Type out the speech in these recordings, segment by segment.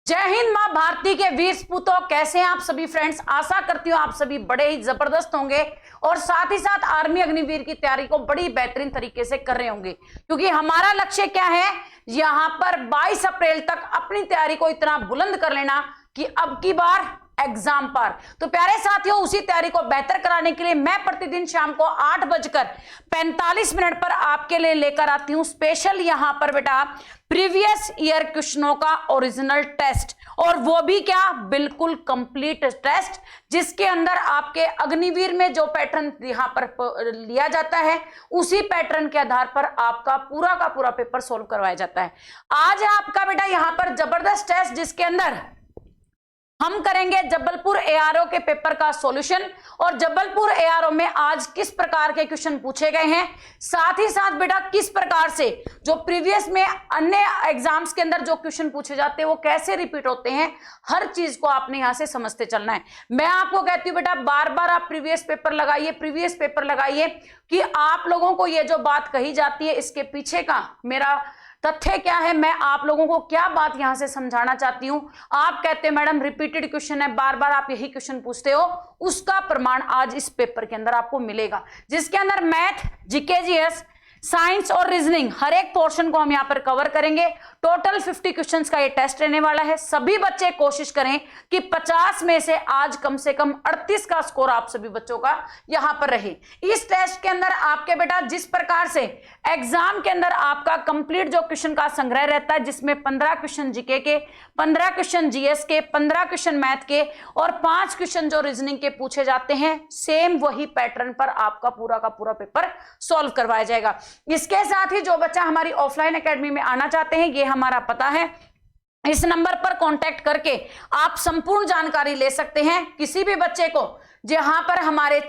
जय हिंद मां भारती के वीर सपूतों, कैसे हैं आप सभी फ्रेंड्स। आशा करती हूँ आप सभी बड़े ही जबरदस्त होंगे और साथ ही साथ आर्मी अग्निवीर की तैयारी को बड़ी बेहतरीन तरीके से कर रहे होंगे, क्योंकि हमारा लक्ष्य क्या है, यहां पर 22 अप्रैल तक अपनी तैयारी को इतना बुलंद कर लेना कि अब की बार एग्जाम पर। तो प्यारे साथियों, उसी तैयारी को बेहतर कराने के लिए मैं प्रतिदिन शाम को 8:45 पर आपके लिए लेकर आती हूं स्पेशल यहां पर बेटा प्रीवियस ईयर क्वेश्चनों का ओरिजिनल टेस्ट, और वो भी क्या, बिल्कुल कंप्लीट टेस्ट, जिसके अंदर आपके अग्निवीर में जो पैटर्न यहां पर लिया जाता है उसी पैटर्न के आधार पर आपका पूरा का पूरा पेपर सोल्व करवाया जाता है। आज आपका बेटा यहां पर जबरदस्त टेस्ट, जिसके अंदर हम करेंगे जबलपुर एआरओ के पेपर का सॉल्यूशन, और जबलपुर एआरओ में आज किस प्रकार के क्वेश्चन पूछे गए हैं, साथ ही साथ बेटा किस प्रकार से जो प्रीवियस में अन्य एग्जाम्स के अंदर जो क्वेश्चन पूछे जाते हैं वो कैसे रिपीट होते हैं, हर चीज को आपने यहां से समझते चलना है। मैं आपको कहती हूं बेटा बार बार आप प्रीवियस पेपर लगाइए कि आप लोगों को ये जो बात कही जाती है इसके पीछे का मेरा तथ्य क्या है, मैं आप लोगों को क्या बात यहां से समझाना चाहती हूं। आप कहते हैं मैडम रिपीटेड क्वेश्चन है, बार बार आप यही क्वेश्चन पूछते हो, उसका प्रमाण आज इस पेपर के अंदर आपको मिलेगा, जिसके अंदर मैथ, जीके, जीएस, साइंस और रीजनिंग हर एक पोर्शन को हम यहां पर कवर करेंगे। टोटल 50 क्वेश्चंस का ये टेस्ट रहने वाला है। सभी बच्चे कोशिश करें कि 50 में से आज कम से कम 38 का स्कोर आप सभी बच्चों का यहां पर रहे। इस टेस्ट के अंदर आपके बेटा जिस प्रकार से एग्जाम के अंदर आपका कंप्लीट जो क्वेश्चन का संग्रह रहता है, जिसमें 15 क्वेश्चन जीके के, 15 क्वेश्चन जीएस के, 15 क्वेश्चन मैथ के और 5 क्वेश्चन जो रीजनिंग के पूछे जाते हैं, सेम वही पैटर्न पर आपका पूरा का पूरा पेपर सॉल्व करवाया जाएगा। इसके साथ ही जो बच्चा हमारी ऑफलाइन एकेडमी में आना चाहते हैं, ये हमारा पता है, इस नंबर पर कांटेक्ट करके आप संपूर्ण जानकारी ले सकते हैं। किसी भी बच्चे को जहां पर हमारे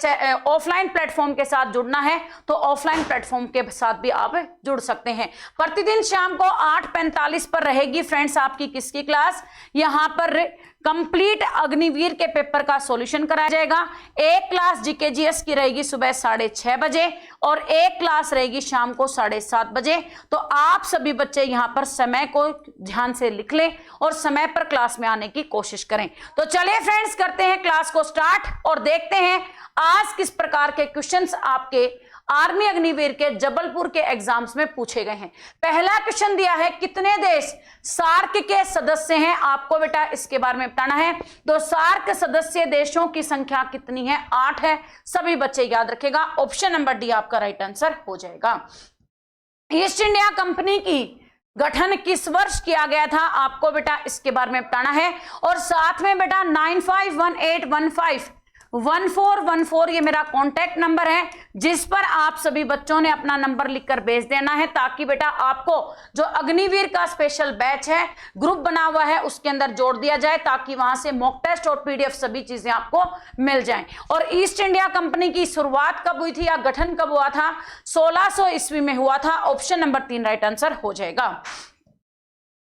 ऑफलाइन प्लेटफॉर्म के साथ जुड़ना है तो ऑफलाइन प्लेटफॉर्म के साथ भी आप जुड़ सकते हैं। प्रतिदिन शाम को 8:45 पर रहेगी फ्रेंड्स आपकी किसकी क्लास, यहां पर कंप्लीट अग्निवीर के पेपर का सॉल्यूशन कराया जाएगा। एक क्लास जीके जीएस की रहेगी सुबह 6:30 बजे और एक क्लास रहेगी शाम को 7:30 बजे। तो आप सभी बच्चे यहां पर समय को ध्यान से लिख लें और समय पर क्लास में आने की कोशिश करें। तो चलिए फ्रेंड्स, करते हैं क्लास को स्टार्ट और देखते हैं आज किस प्रकार के क्वेश्चंस आपके आर्मी अग्निवीर के जबलपुर के एग्जाम्स में पूछे गए हैं। पहला क्वेश्चन दिया है, कितने देश सार्क के सदस्य हैं, आपको बेटा इसके बारे में बताना है। तो सार्क सदस्य देशों की संख्या कितनी है, 8 है। सभी बच्चे याद रखेगा, ऑप्शन नंबर डी आपका राइट आंसर हो जाएगा। ईस्ट इंडिया कंपनी की गठन किस वर्ष किया गया था, आपको बेटा इसके बारे में बताना है। और साथ में बेटा 9518151414 ये मेरा कॉन्टैक्ट नंबर है, जिस पर आप सभी बच्चों ने अपना नंबर लिखकर भेज देना है, ताकि बेटा आपको जो अग्निवीर का स्पेशल बैच है, ग्रुप बना हुआ है, उसके अंदर जोड़ दिया जाए, ताकि वहां से मॉक टेस्ट और पीडीएफ सभी चीजें आपको मिल जाएं। और ईस्ट इंडिया कंपनी की शुरुआत कब हुई थी या गठन कब हुआ था, 1600 ईस्वी में हुआ था। ऑप्शन नंबर 3 राइट आंसर हो जाएगा।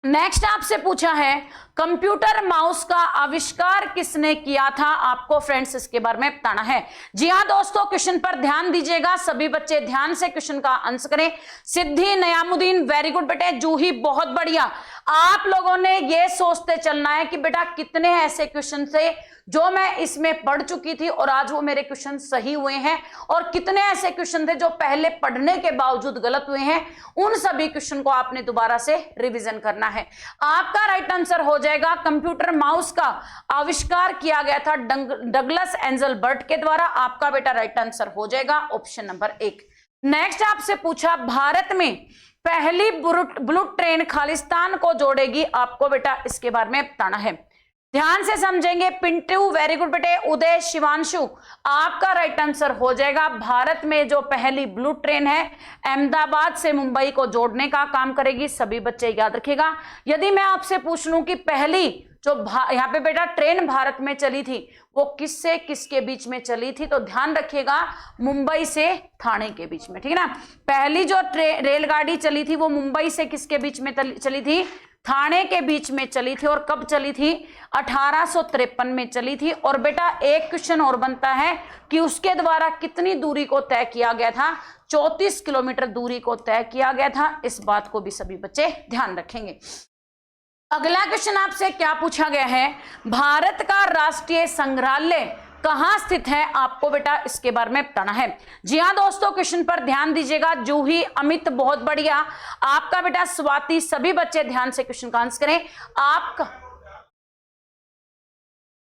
नेक्स्ट आपसे पूछा है, कंप्यूटर माउस का आविष्कार किसने किया था, आपको फ्रेंड्स इसके बारे में बताना है। जी हाँ दोस्तों, क्वेश्चन पर ध्यान दीजिएगा, सभी बच्चे ध्यान से क्वेश्चन का आंसर करें। सिद्धि नयामुद्दीन, वेरी गुड बेटे। जूही, बहुत बढ़िया। आप लोगों ने ये सोचते चलना है कि बेटा कितने ऐसे क्वेश्चन थे जो मैं इसमें पढ़ चुकी थी और आज वो मेरे क्वेश्चन सही हुए हैं, और कितने ऐसे क्वेश्चन थे जो पहले पढ़ने के बावजूद गलत हुए हैं। उन सभी क्वेश्चन को आपने दोबारा से रिवीजन करना है। आपका राइट आंसर हो जाएगा, कंप्यूटर माउस का आविष्कार किया गया था डगलस एंजलबर्ट के द्वारा। आपका बेटा राइट आंसर हो जाएगा, ऑप्शन नंबर 1। नेक्स्ट आपसे पूछा, भारत में पहली बुलेट ट्रेन खालिस्तान को जोड़ेगी, आपको बेटा इसके बारे में बताना है। ध्यान से समझेंगे। पिंटू, वेरी गुड बेटे। उदय, शिवांशु, आपका राइट आंसर हो जाएगा। भारत में जो पहली ब्लू ट्रेन है अहमदाबाद से मुंबई को जोड़ने का काम करेगी, सभी बच्चे याद रखेगा। यदि मैं आपसे पूछ लूं कि पहली जो यहाँ पे बेटा ट्रेन भारत में चली थी वो किससे किसके बीच में चली थी, तो ध्यान रखिएगा मुंबई से ठाणे के बीच में, ठीक है ना। पहली जो रेलगाड़ी चली थी वो मुंबई से किसके बीच में चली थी, ठाणे के बीच में चली थी। और कब चली थी, 1853 में चली थी। और बेटा एक क्वेश्चन और बनता है कि उसके द्वारा कितनी दूरी को तय किया गया था, 34 किलोमीटर दूरी को तय किया गया था। इस बात को भी सभी बच्चे ध्यान रखेंगे। अगला क्वेश्चन आपसे क्या पूछा गया है, भारत का राष्ट्रीय संग्रहालय कहां स्थित है, आपको बेटा इसके बारे में बताना है। जी हां दोस्तों, क्वेश्चन पर ध्यान दीजिएगा। जूही, अमित बहुत बढ़िया, आपका बेटा स्वाति, सभी बच्चे ध्यान से क्वेश्चन का आंसर करें। आपका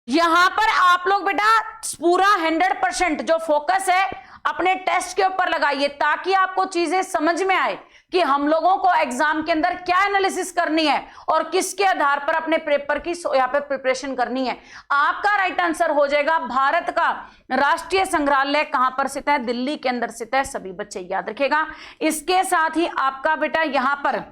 यहां पर आप लोग बेटा पूरा 100% जो फोकस है अपने टेस्ट के ऊपर लगाइए, ताकि आपको चीजें समझ में आए कि हम लोगों को एग्जाम के अंदर क्या एनालिसिस करनी है और किसके आधार पर अपने पेपर की यहाँ पे प्रिपरेशन करनी है। आपका राइट आंसर हो जाएगा, भारत का राष्ट्रीय संग्रहालय कहां पर स्थित है, दिल्ली के अंदर स्थित है, सभी बच्चे याद रखेगा। इसके साथ ही आपका बेटा यहां पर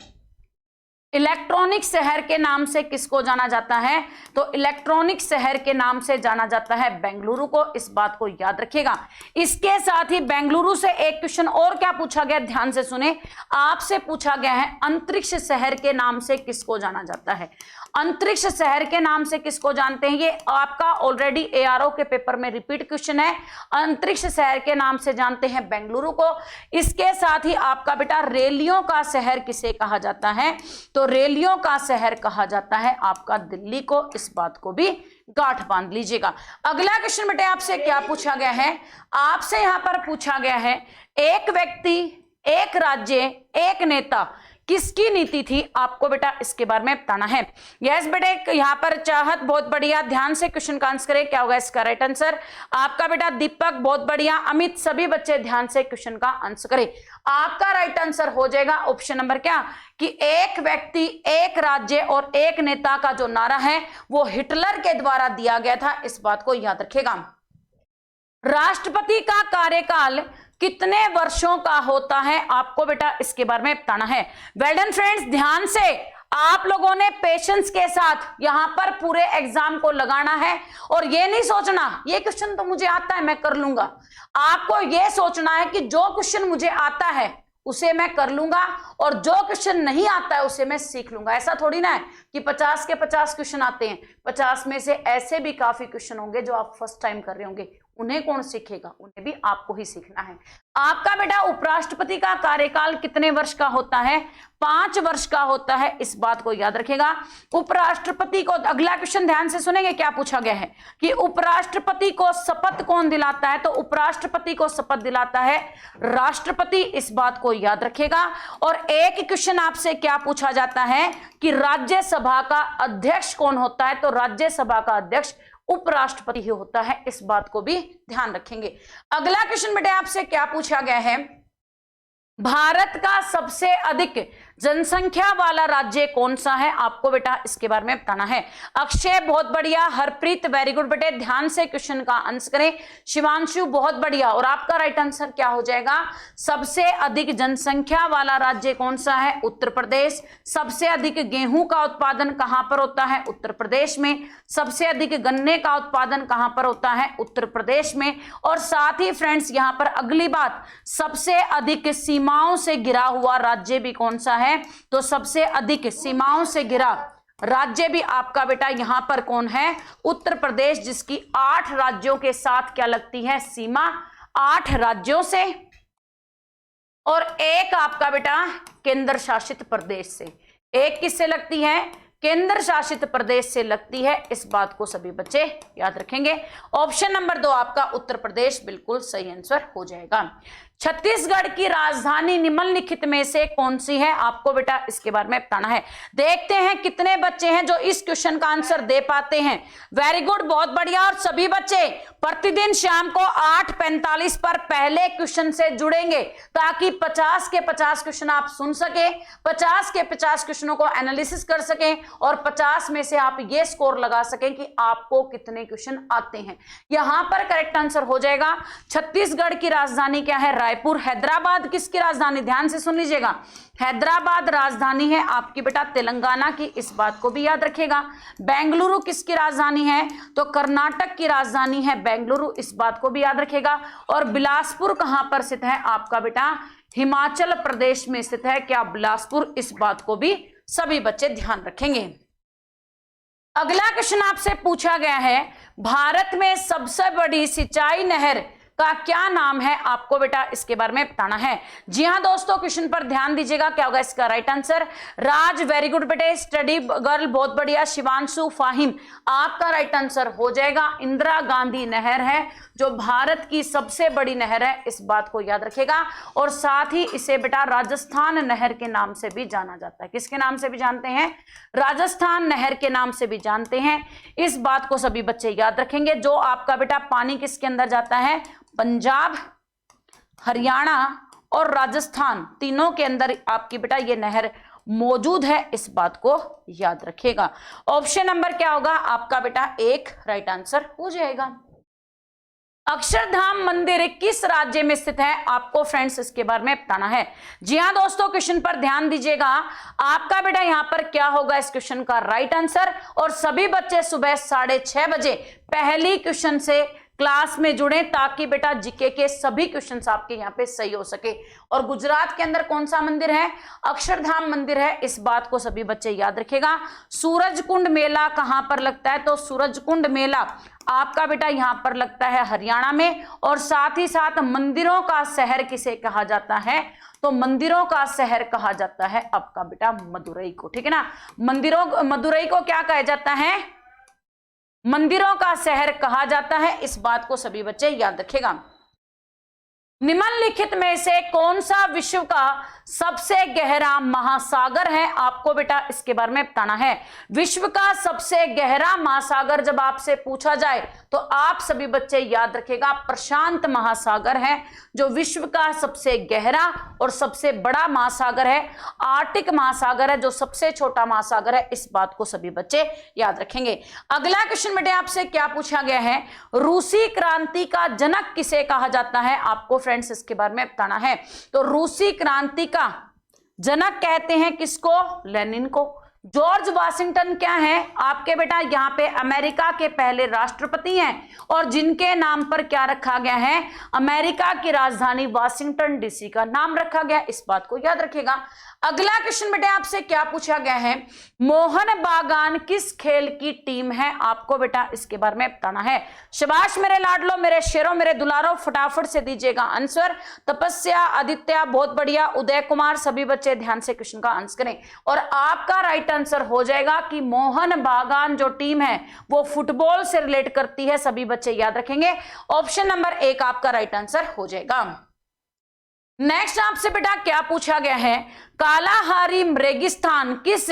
इलेक्ट्रॉनिक शहर के नाम से किसको जाना जाता है, तो इलेक्ट्रॉनिक शहर के नाम से जाना जाता है बेंगलुरु को, इस बात को याद रखिएगा। इसके साथ ही बेंगलुरु से एक क्वेश्चन और क्या पूछा गया, ध्यान से सुने। आपसे पूछा गया है अंतरिक्ष शहर के नाम से किसको जाना जाता है। अंतरिक्ष शहर के नाम से किसको जानते हैं, ये आपका ऑलरेडी एआरओ के पेपर में रिपीट क्वेश्चन है। अंतरिक्ष शहर के नाम से जानते हैं बेंगलुरु को। इसके साथ ही आपका बेटा रेलियों का शहर किसे कहा जाता है, तो रेलियों का शहर कहा जाता है आपका दिल्ली को, इस बात को भी गांठ बांध लीजिएगा। अगला क्वेश्चन बेटे आपसे क्या पूछा गया है, आपसे यहां पर पूछा गया है एक व्यक्ति, एक राज्य, एक नेता किसकी नीति थी, आपको बेटा इसके बारे में बताना है। यस बेटे, यहां पर चाहत बहुत बढ़िया, ध्यान से क्वेश्चन का आंसर करें, क्या होगा इसका राइट आंसर। आपका बेटा दीपक बहुत बढ़िया, अमित, सभी बच्चे ध्यान से क्वेश्चन का आंसर करें। आपका राइट आंसर हो जाएगा ऑप्शन नंबर क्या, कि एक व्यक्ति, एक राज्य और एक नेता का जो नारा है वो हिटलर के द्वारा दिया गया था, इस बात को याद रखेगा। राष्ट्रपति का कार्यकाल कितने वर्षों का होता है, आपको बेटा इसके बारे में बताना है। वेल डन फ्रेंड्स, ध्यान से आप लोगों ने पेशेंस के साथ यहां पर पूरे एग्जाम को लगाना है और ये नहीं सोचना ये क्वेश्चन तो मुझे आता है मैं कर लूंगा। आपको ये सोचना है कि जो क्वेश्चन मुझे आता है उसे मैं कर लूंगा और जो क्वेश्चन नहीं आता है उसे मैं सीख लूंगा। ऐसा थोड़ी ना है कि 50 के 50 क्वेश्चन आते हैं, 50 में से ऐसे भी काफी क्वेश्चन होंगे जो आप फर्स्ट टाइम कर रहे होंगे, उन्हें कौन सीखेगा, उन्हें भी आपको ही सीखना है। आपका बेटा उपराष्ट्रपति का कार्यकाल कितने वर्ष का होता है, 5 वर्ष का होता है, इस बात को याद रखेगा। उपराष्ट्रपति को, अगला क्वेश्चन ध्यान से सुनेंगे, क्या पूछा गया है कि उपराष्ट्रपति को शपथ कौन दिलाता है, तो उपराष्ट्रपति को शपथ दिलाता है राष्ट्रपति, इस बात को याद रखेगा। और एक क्वेश्चन आपसे क्या पूछा जाता है कि राज्यसभा का अध्यक्ष कौन होता है, तो राज्यसभा का अध्यक्ष उपराष्ट्रपति ही होता है, इस बात को भी ध्यान रखेंगे। अगला क्वेश्चन बेटे आपसे क्या पूछा गया है, भारत का सबसे अधिक जनसंख्या वाला राज्य कौन सा है, आपको बेटा इसके बारे में बताना है। अक्षय बहुत बढ़िया, हरप्रीत वेरी गुड बेटे, ध्यान से क्वेश्चन का आंसर करें। शिवांशु बहुत बढ़िया, और आपका राइट आंसर क्या हो जाएगा, सबसे अधिक जनसंख्या वाला राज्य कौन सा है, उत्तर प्रदेश। सबसे अधिक गेहूं का उत्पादन कहां पर होता है, उत्तर प्रदेश में। सबसे अधिक गन्ने का उत्पादन कहां पर होता है, उत्तर प्रदेश में। और साथ ही फ्रेंड्स यहां पर अगली बात, सबसे अधिक सीमाओं से घिरा हुआ राज्य भी कौन सा है, तो सबसे अधिक सीमाओं से घिरा राज्य भी आपका बेटा यहां पर कौन है, उत्तर प्रदेश, जिसकी 8 राज्यों के साथ क्या लगती है सीमा, 8 राज्यों से और एक आपका बेटा केंद्र शासित प्रदेश से। एक किससे लगती है, केंद्र शासित प्रदेश से लगती है, इस बात को सभी बच्चे याद रखेंगे। ऑप्शन नंबर 2 आपका उत्तर प्रदेश बिल्कुल सही आंसर हो जाएगा। छत्तीसगढ़ की राजधानी निम्नलिखित में से कौन सी है, आपको बेटा इसके बारे में बताना है। देखते हैं कितने बच्चे हैं जो इस क्वेश्चन का आंसर दे पाते हैं। वेरी गुड, बहुत बढ़िया। और सभी बच्चे प्रतिदिन शाम को 8:45 पर पहले क्वेश्चन से जुड़ेंगे, ताकि 50 के 50 क्वेश्चन आप सुन सके, 50 के 50 क्वेश्चनों को एनालिसिस कर सकें और 50 में से आप ये स्कोर लगा सकें कि आपको कितने क्वेश्चन आते हैं। यहां पर करेक्ट आंसर हो जाएगा, छत्तीसगढ़ की राजधानी क्या है, रायपुर। हैदराबाद किसकी राजधानी, ध्यान से सुन लीजिएगा, हैदराबाद राजधानी है आपकी बेटा तेलंगाना की, इस बात को भी याद रखिएगा। बेंगलुरु किसकी राजधानी है, तो कर्नाटक की राजधानी है बेंगलुरु, इस बात को भी याद रखिएगा। और बिलासपुर कहां पर स्थित है, आपका बेटा हिमाचल प्रदेश में स्थित है, क्या बिलासपुर, इस बात को भी सभी बच्चे ध्यान रखेंगे। अगला क्वेश्चन आपसे पूछा गया है, भारत में सबसे बड़ी सिंचाई नहर का क्या नाम है, आपको बेटा इसके बारे में बताना है। जी हाँ दोस्तों, क्वेश्चन पर ध्यान दीजिएगा, क्या होगा इसका राइट आंसर। राज वेरी गुड बेटे, स्टडी गर्ल बहुत बढ़िया। शिवांशु फाहिम आपका राइट आंसर हो जाएगा इंदिरा गांधी नहर है जो भारत की सबसे बड़ी नहर है, इस बात को याद रखेगा। और साथ ही इसे बेटा राजस्थान नहर के नाम से भी जाना जाता है। किसके नाम से भी जानते हैं, राजस्थान नहर के नाम से भी जानते हैं, इस बात को सभी बच्चे याद रखेंगे। जो आपका बेटा पानी किसके अंदर जाता है, पंजाब, हरियाणा और राजस्थान तीनों के अंदर आपकी बेटा ये नहर मौजूद है, इस बात को याद रखेगा। ऑप्शन नंबर क्या होगा आपका बेटा, एक राइट आंसर हो जाएगा। अक्षरधाम मंदिर किस राज्य में स्थित है, आपको फ्रेंड्स इसके बारे में बताना है। जी हाँ दोस्तों, क्वेश्चन पर ध्यान दीजिएगा, आपका बेटा यहां पर क्या होगा इस क्वेश्चन का राइट आंसर। और सभी बच्चे सुबह 6:30 बजे पहली क्वेश्चन से क्लास में जुड़े ताकि बेटा जीके के सभी क्वेश्चंस आपके यहाँ पे सही हो सके। और गुजरात के अंदर कौन सा मंदिर है, अक्षरधाम मंदिर है, इस बात को सभी बच्चे याद रखेगा। सूरजकुंड मेला कहां पर लगता है, तो सूरजकुंड मेला आपका बेटा यहां पर लगता है हरियाणा में। और साथ ही साथ मंदिरों का शहर किसे कहा जाता है, तो मंदिरों का शहर कहा जाता है आपका बेटा मदुरई को, ठीक है ना। मदुरई को क्या कहा जाता है, मंदिरों का शहर कहा जाता है, इस बात को सभी बच्चे याद रखेगा। निम्नलिखित में से कौन सा विश्व का सबसे गहरा महासागर है, आपको बेटा इसके बारे में बताना है। विश्व का सबसे गहरा महासागर जब आपसे पूछा जाए तो आप सभी बच्चे याद रखेगा प्रशांत महासागर है जो विश्व का सबसे गहरा और सबसे बड़ा महासागर है। आर्टिक महासागर है जो सबसे छोटा महासागर है, इस बात को सभी बच्चे याद रखेंगे। अगला क्वेश्चन बेटे आपसे क्या पूछा गया है, रूसी क्रांति का जनक किसे कहा जाता है, आपको फ्रेंड्स इसके बारे में बताना है। तो रूसी क्रांति का जनक कहते हैं किसको, लेनिन को। जॉर्ज वाशिंगटन क्या है आपके बेटा, यहाँ पे अमेरिका के पहले राष्ट्रपति हैं और जिनके नाम पर क्या रखा गया है, अमेरिका की राजधानी वाशिंगटन डीसी का नाम रखा गया, इस बात को याद रखेगा। अगला क्वेश्चन बेटे आपसे क्या पूछा गया है, मोहन बागान किस खेल की टीम है, आपको बेटा इसके बारे में बताना है। शाबाश मेरे लाडलो, मेरे शेरों, मेरे दुलारों, फटाफट से दीजिएगा आंसर। तपस्या, आदित्य बहुत बढ़िया, उदय कुमार, सभी बच्चे ध्यान से क्वेश्चन का आंसर करें। और आपका राइट आंसर हो जाएगा कि मोहन बागान जो टीम है वो फुटबॉल से रिलेट करती है, सभी बच्चे याद रखेंगे। ऑप्शन नंबर 1 आपका राइट आंसर हो जाएगा। नेक्स्ट आपसे बेटा क्या पूछा गया है, कालाहारी रेगिस्तान किस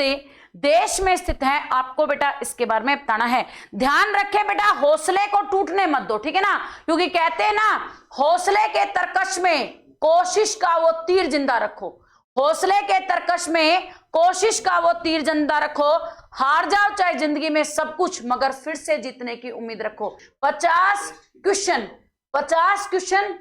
देश में स्थित है, आपको बेटा इसके बारे में बताना है। ध्यान रखें बेटा, हौसले को टूटने मत दो, ठीक है ना, क्योंकि कहते हैं ना हौसले के तरकश में कोशिश का वो तीर जिंदा रखो, हौसले के तरकश में कोशिश का वो तीर जिंदा रखो, हार जाओ चाहे जिंदगी में सब कुछ मगर फिर से जीतने की उम्मीद रखो। 50 क्वेश्चन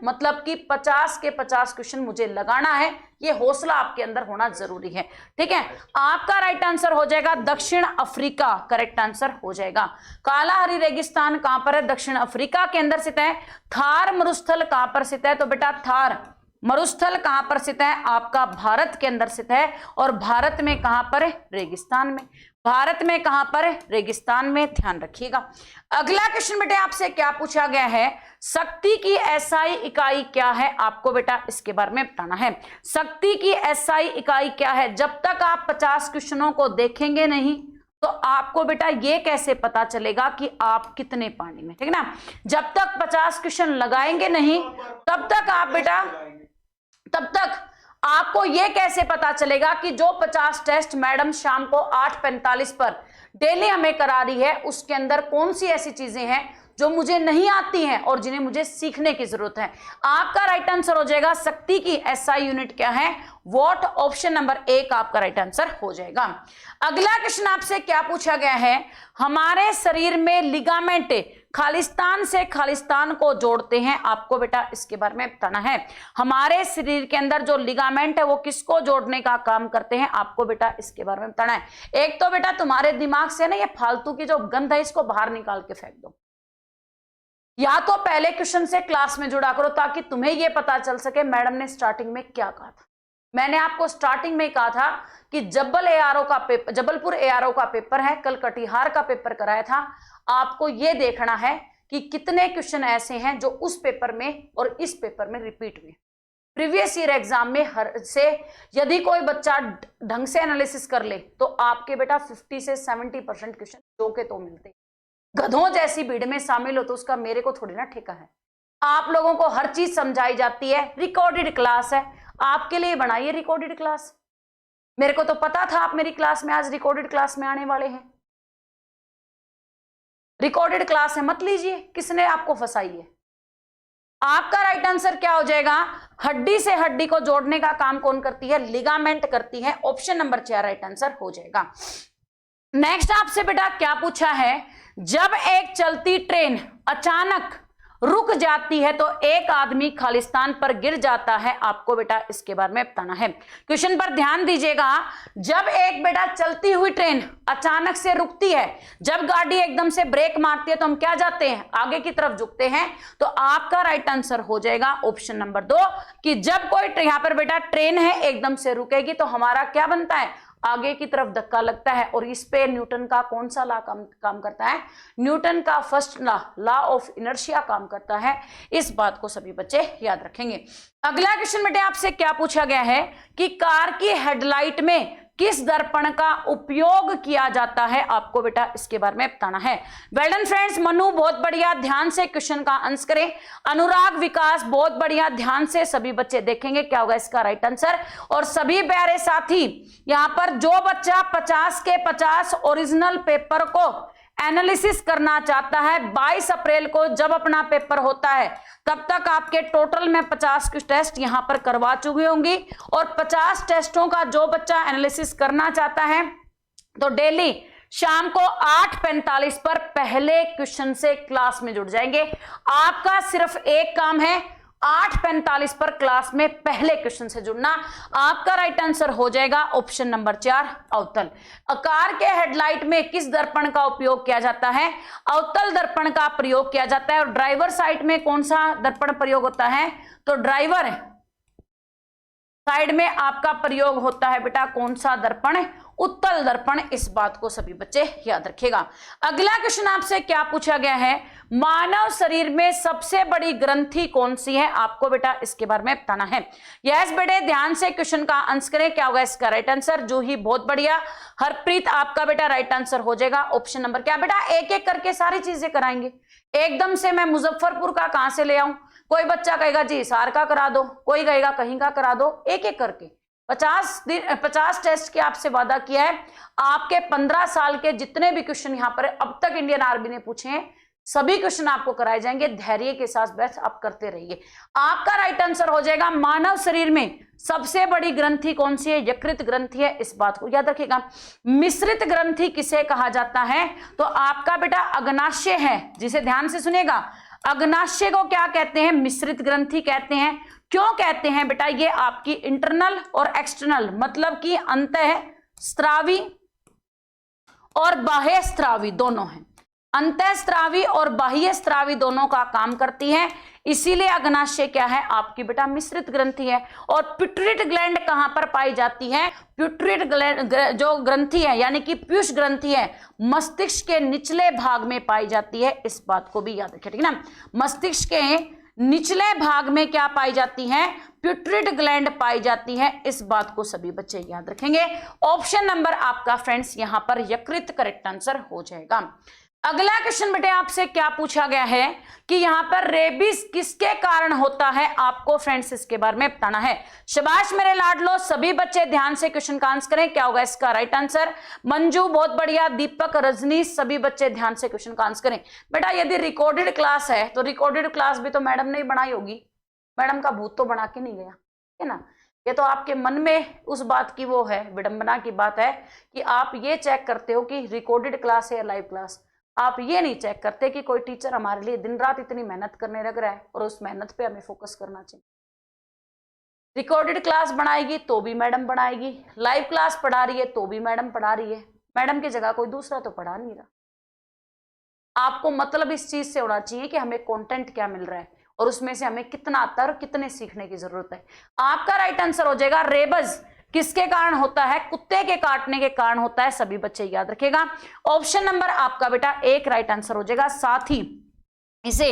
मतलब कि 50 के 50 क्वेश्चन मुझे लगाना है, ये हौसला आपके अंदर होना जरूरी है, ठीक है। आपका राइट आंसर हो जाएगा दक्षिण अफ्रीका, करेक्ट आंसर हो जाएगा। कालाहारी रेगिस्तान कहां पर है, दक्षिण अफ्रीका के अंदर स्थित है। थार मरुस्थल कहां पर स्थित है, तो बेटा थार मरुस्थल कहां पर स्थित है, आपका भारत के अंदर स्थित है। और भारत में कहां पर है, रेगिस्तान में। भारत में कहां पर है, रेगिस्तान में, ध्यान रखिएगा। अगला क्वेश्चन बेटे आपसे क्या पूछा गया है, शक्ति की एसआई इकाई क्या है, आपको बेटा इसके बारे में बताना है। शक्ति की एसआई इकाई क्या है, जब तक आप 50 क्वेश्चनों को देखेंगे नहीं तो आपको बेटा ये कैसे पता चलेगा कि आप कितने पानी में, ठीक है ना। जब तक 50 क्वेश्चन लगाएंगे नहीं तब तक आप बेटा, तब तक आपको यह कैसे पता चलेगा कि जो 50 टेस्ट मैडम शाम को 8:45 पर डेली हमें करा रही है उसके अंदर कौन सी ऐसी चीजें हैं जो मुझे नहीं आती हैं और जिन्हें मुझे सीखने की जरूरत है। आपका राइट आंसर हो जाएगा शक्ति की एसआई यूनिट क्या है, वॉट। ऑप्शन नंबर 1 आपका राइट आंसर हो जाएगा। अगला क्वेश्चन आपसे क्या पूछा गया है, हमारे शरीर में लिगामेंट खालिस्तान से खालिस्तान को जोड़ते हैं, आपको बेटा इसके बारे में बताना है। हमारे शरीर के अंदर जो लिगामेंट है वो किसको जोड़ने का काम करते हैं, आपको बेटा इसके बारे में बताना है। एक तो बेटा तुम्हारे दिमाग से ना ये फालतू की जो गंध है इसको बाहर निकाल के फेंक दो, या तो पहले क्वेश्चन से क्लास में जुड़ा करो ताकि तुम्हें यह पता चल सके मैडम ने स्टार्टिंग में क्या कहा था। मैंने आपको स्टार्टिंग में कहा था कि जबलपुर एआरओ का पेपर है, कल कटिहार का पेपर कराया था। आपको यह देखना है कि कितने क्वेश्चन ऐसे हैं जो उस पेपर में और इस पेपर में रिपीट हुए। प्रीवियस ईयर एग्जाम में हर से यदि कोई बच्चा ढंग से एनालिसिस कर ले तो आपके बेटा 50 से 70% क्वेश्चन जो के तो मिलते। गधों जैसी भीड़ में शामिल हो तो उसका मेरे को थोड़ी ना ठेका है। आप लोगों को हर चीज समझाई जाती है, रिकॉर्डेड क्लास है, आपके लिए बनाइए रिकॉर्डेड क्लास। मेरे को तो पता था आप मेरी क्लास में आज रिकॉर्डेड क्लास में आने वाले हैं। रिकॉर्डेड क्लास है मत लीजिए, किसने आपको फंसाई है। आपका राइट आंसर क्या हो जाएगा? हड्डी से हड्डी को जोड़ने का काम कौन करती है? लिगामेंट करती है। ऑप्शन नंबर 4 राइट आंसर हो जाएगा। नेक्स्ट आपसे बेटा क्या पूछा है, जब एक चलती ट्रेन अचानक रुक जाती है तो एक आदमी खालिस्तान पर गिर जाता है, आपको बेटा इसके बारे में बताना है। क्वेश्चन पर ध्यान दीजिएगा। जब एक बेटा चलती हुई ट्रेन अचानक से रुकती है, जब गाड़ी एकदम से ब्रेक मारती है तो हम क्या जाते हैं? आगे की तरफ झुकते हैं। तो आपका राइट आंसर हो जाएगा ऑप्शन नंबर 2 कि जब कोई यहां पर बेटा ट्रेन है एकदम से रुकेगी तो हमारा क्या बनता है? आगे की तरफ धक्का लगता है। और इस पे न्यूटन का कौन सा लॉ काम करता है? न्यूटन का फर्स्ट लॉ ऑफ इनर्शिया काम करता है। इस बात को सभी बच्चे याद रखेंगे। अगला क्वेश्चन बेटे आपसे क्या पूछा गया है कि कार की हेडलाइट में किस दर्पण का उपयोग किया जाता है, आपको बेटा इसके बारे में बताना है। Well done friends. मनु बहुत बढ़िया, ध्यान से क्वेश्चन का आंसर करें। अनुराग, विकास बहुत बढ़िया, ध्यान से सभी बच्चे देखेंगे क्या होगा इसका राइट आंसर। और सभी प्यारे साथी, यहां पर जो बच्चा 50 के 50 ओरिजिनल पेपर को एनालिसिस करना चाहता है, 22 अप्रैल को जब अपना पेपर होता है तब तक आपके टोटल में 50 की टेस्ट यहां पर करवा चुकी होंगी। और 50 टेस्टों का जो बच्चा एनालिसिस करना चाहता है तो डेली शाम को 8:45 पर पहले क्वेश्चन से क्लास में जुड़ जाएंगे। आपका सिर्फ एक काम है, 8:45 पर क्लास में पहले क्वेश्चन से जुड़ना। आपका राइट आंसर हो जाएगा ऑप्शन नंबर 4 अवतल। कार के हेडलाइट में किस दर्पण का उपयोग किया जाता है? अवतल दर्पण का प्रयोग किया जाता है। और ड्राइवर साइड में कौन सा दर्पण प्रयोग होता है? तो ड्राइवर साइड में आपका प्रयोग होता है बेटा कौन सा दर्पण? उत्तल दर्पण। इस बात को सभी बच्चे याद रखेगा। अगला क्वेश्चन आपसे क्या पूछा गया है, मानव शरीर में सबसे बड़ी ग्रंथि कौन सी है? आपको बेटा इसके बारे में बताना है। यस बेटे, ध्यान से क्वेश्चन का आंसर करें, क्या होगा इसका राइट आंसर? जूही बहुत बढ़िया। हरप्रीत आपका बेटा राइट आंसर हो जाएगा ऑप्शन नंबर क्या बेटा? एक एक करके सारी चीजें कराएंगे। एकदम से मैं मुजफ्फरपुर का कहां से ले आऊं? कोई बच्चा कहेगा जी हिसार का करा दो, कोई कहेगा कहीं का करा दो। एक एक करके 50 टेस्ट की आपसे वादा किया है। आपके 15 साल के जितने भी क्वेश्चन यहां पर अब तक इंडियन आर्मी ने पूछे हैं सभी क्वेश्चन आपको कराए जाएंगे। धैर्य के साथ बस आप करते रहिए। आपका राइट आंसर हो जाएगा मानव शरीर में सबसे बड़ी ग्रंथि कौन सी है? यकृत ग्रंथि है। इस बात को याद रखिएगा। मिश्रित ग्रंथि किसे कहा जाता है? तो आपका बेटा अग्नाशय है, जिसे ध्यान से सुनिएगा। अग्नाशय को क्या कहते हैं? मिश्रित ग्रंथि कहते हैं। क्यों कहते हैं बेटा? ये आपकी इंटरनल और एक्सटर्नल मतलब कि अंतःस्रावी और बाह्य स्रावी दोनों हैं। अंतःस्रावी और बाह्य स्रावी दोनों का काम करती है, इसीलिए अग्नाशय क्या है? आपकी बेटा मिश्रित ग्रंथि है। और पिट्यूटरी ग्लैंड कहां पर पाई जाती है? पिट्यूटरी ग्लैंड जो ग्रंथि है यानी कि पीयूष ग्रंथि है, मस्तिष्क के निचले भाग में पाई जाती है। इस बात को भी याद रखिए, ठीक है ना। मस्तिष्क के निचले भाग में क्या पाई जाती है? पिट्यूटरी ग्लैंड पाई जाती है। इस बात को सभी बच्चे याद रखेंगे। ऑप्शन नंबर आपका फ्रेंड्स यहां पर यकृत करेक्ट आंसर हो जाएगा। अगला क्वेश्चन बेटे आपसे क्या पूछा गया है कि यहां पर रेबीज किसके कारण होता है? आपको फ्रेंड्स इसके बारे में बताना है। शाबाश मेरे लाडलो, सभी बच्चे ध्यान से क्वेश्चन का आंसर करें, क्या होगा इसका राइट आंसर? मंजू बहुत बढ़िया, दीपक, रजनी, सभी बच्चे ध्यान से क्वेश्चन का आंसर करें। बेटा यदि रिकॉर्डेड क्लास है तो रिकॉर्डेड क्लास भी तो मैडम ने बनाई होगी, मैडम का भूत तो बना के नहीं गया है ना। ये तो आपके मन में उस बात की वो है, विडंबना की बात है कि आप ये चेक करते हो कि रिकॉर्डेड क्लास है या लाइव क्लास। आप ये नहीं चेक करते कि कोई टीचर हमारे लिए दिन रात इतनी मेहनत करने लग रहा है और उस मेहनत पे हमें फोकस करना चाहिए। रिकॉर्डेड क्लास बनाएगी तो भी मैडम बनाएगी, लाइव क्लास पढ़ा रही है तो भी मैडम पढ़ा रही है, मैडम की जगह कोई दूसरा तो पढ़ा नहीं रहा। आपको मतलब इस चीज से होना चाहिए कि हमें कंटेंट क्या मिल रहा है और उसमें से हमें कितना आता कितने सीखने की जरूरत है। आपका राइट आंसर हो जाएगा रेबज किसके कारण होता है? कुत्ते के काटने के कारण होता है। सभी बच्चे याद रखेगा। ऑप्शन नंबर आपका बेटा 1 राइट आंसर हो जाएगा। साथ ही इसे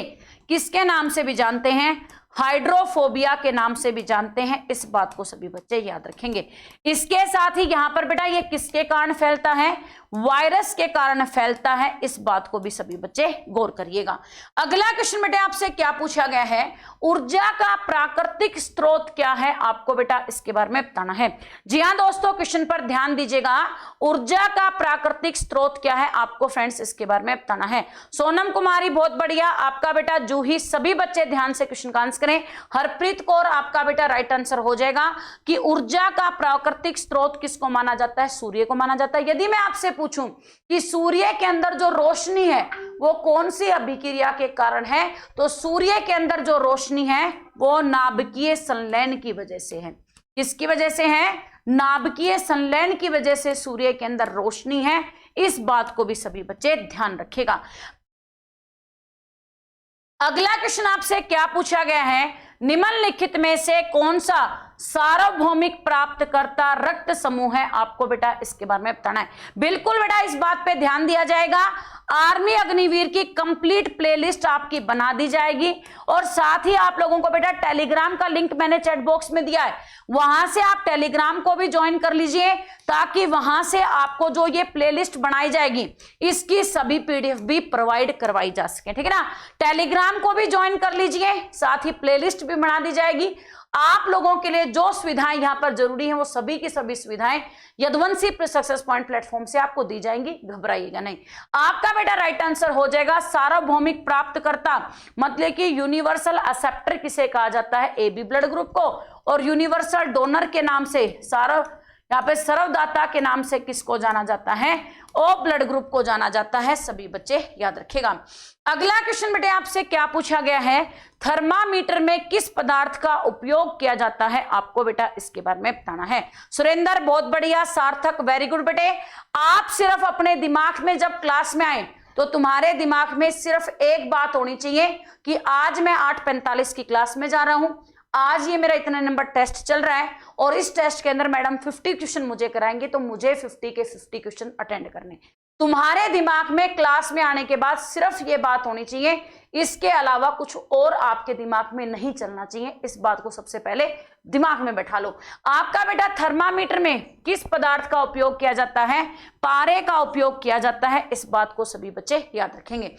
किसके नाम से भी जानते हैं? हाइड्रोफोबिया के नाम से भी जानते हैं। इस बात को सभी बच्चे याद रखेंगे। इसके साथ ही यहां पर बेटा ये किसके कारण फैलता है? वायरस के कारण फैलता है। इस बात को भी सभी बच्चे गौर करिएगा। अगला क्वेश्चन बेटा आपसे क्या पूछा गया है? ऊर्जा का प्राकृतिक स्रोत क्या है? आपको बेटा इसके बारे में बताना है। जी हां दोस्तों, क्वेश्चन पर ध्यान दीजिएगा। ऊर्जा का प्राकृतिक स्रोत क्या है? आपको फ्रेंड्स इसके बारे में बताना है। सोनम कुमारी बहुत बढ़िया, आपका बेटा जूही, सभी बच्चे ध्यान से क्वेश्चन का आंसर करें। हरप्रीत कौर, आपका बेटा राइट आंसर हो जाएगा कि ऊर्जा का प्राकृतिक स्रोत किसको माना जाता है? सूर्य को माना जाता है। यदि मैं आपसे पूछूं कि सूर्य के अंदर जो रोशनी है वो कौन सी अभिक्रिया के कारण है, तो सूर्य के अंदर जो रोशनी है वो नाभिकीय संलयन की वजह से है। किसकी वजह से है? नाभिकीय संलयन की वजह से सूर्य के अंदर रोशनी है। इस बात को भी सभी बच्चे ध्यान रखिएगा। अगला क्वेश्चन आपसे क्या पूछा गया है? निम्नलिखित में से कौन सा सार्वभौमिक प्राप्तकर्ता रक्त समूह है? आपको बेटा इसके बारे में बताना है। बिल्कुल बेटा इस बात पे ध्यान दिया जाएगा। आर्मी अग्निवीर की कंप्लीट प्लेलिस्ट आपकी बना दी जाएगी और साथ ही आप लोगों को बेटा टेलीग्राम का लिंक मैंने चैट बॉक्स में दिया है, वहां से आप टेलीग्राम को भी ज्वाइन कर लीजिए ताकि वहां से आपको जो ये प्लेलिस्ट बनाई जाएगी इसकी सभी पीडीएफ भी प्रोवाइड करवाई जा सके। ठीक है ना? टेलीग्राम को भी ज्वाइन कर लीजिए, साथ ही प्लेलिस्ट भी बना दी जाएगी। आप लोगों के लिए जो सुविधाएं यहां पर जरूरी हैं वो सभी की सभी सुविधाएं यदुवंशी सक्सेस पॉइंट प्लेटफॉर्म से आपको दी जाएंगी, घबराइएगा नहीं। आपका बेटा राइट आंसर हो जाएगा सार्वभौमिक प्राप्तकर्ता, मतलब कि यूनिवर्सल एक्सेप्टर किसे कहा जाता है? AB ब्लड ग्रुप को, और यूनिवर्सल डोनर के नाम से यहाँ पे सर्वदाता के नाम से किसको जाना जाता है? O ब्लड ग्रुप को जाना जाता है। सभी बच्चे याद रखिएगा। अगला क्वेश्चन बेटे आपसे क्या पूछा गया है? थर्मामीटर में किस पदार्थ का उपयोग किया जाता है? आपको बेटा इसके बारे में बताना है। सुरेंद्र बहुत बढ़िया, सार्थक वेरी गुड बेटे। आप सिर्फ अपने दिमाग में जब क्लास में आए तो तुम्हारे दिमाग में सिर्फ एक बात होनी चाहिए कि आज मैं 8:45 की क्लास में जा रहा हूं, आज ये मेरा इतने नंबर टेस्ट चल रहा है और इस टेस्ट के अंदर मैडम 50 क्वेश्चन मुझे कराएंगे तो मुझे 50 के 50 क्वेश्चन अटेंड करने। तुम्हारे दिमाग में क्लास में आने के बाद सिर्फ ये बात होनी चाहिए, इसके अलावा कुछ और आपके दिमाग में नहीं चलना चाहिए। इस बात को सबसे पहले दिमाग में बैठा लो। आपका बेटा थर्मामीटर में किस पदार्थ का उपयोग किया जाता है? पारे का उपयोग किया जाता है। इस बात को सभी बच्चे याद रखेंगे।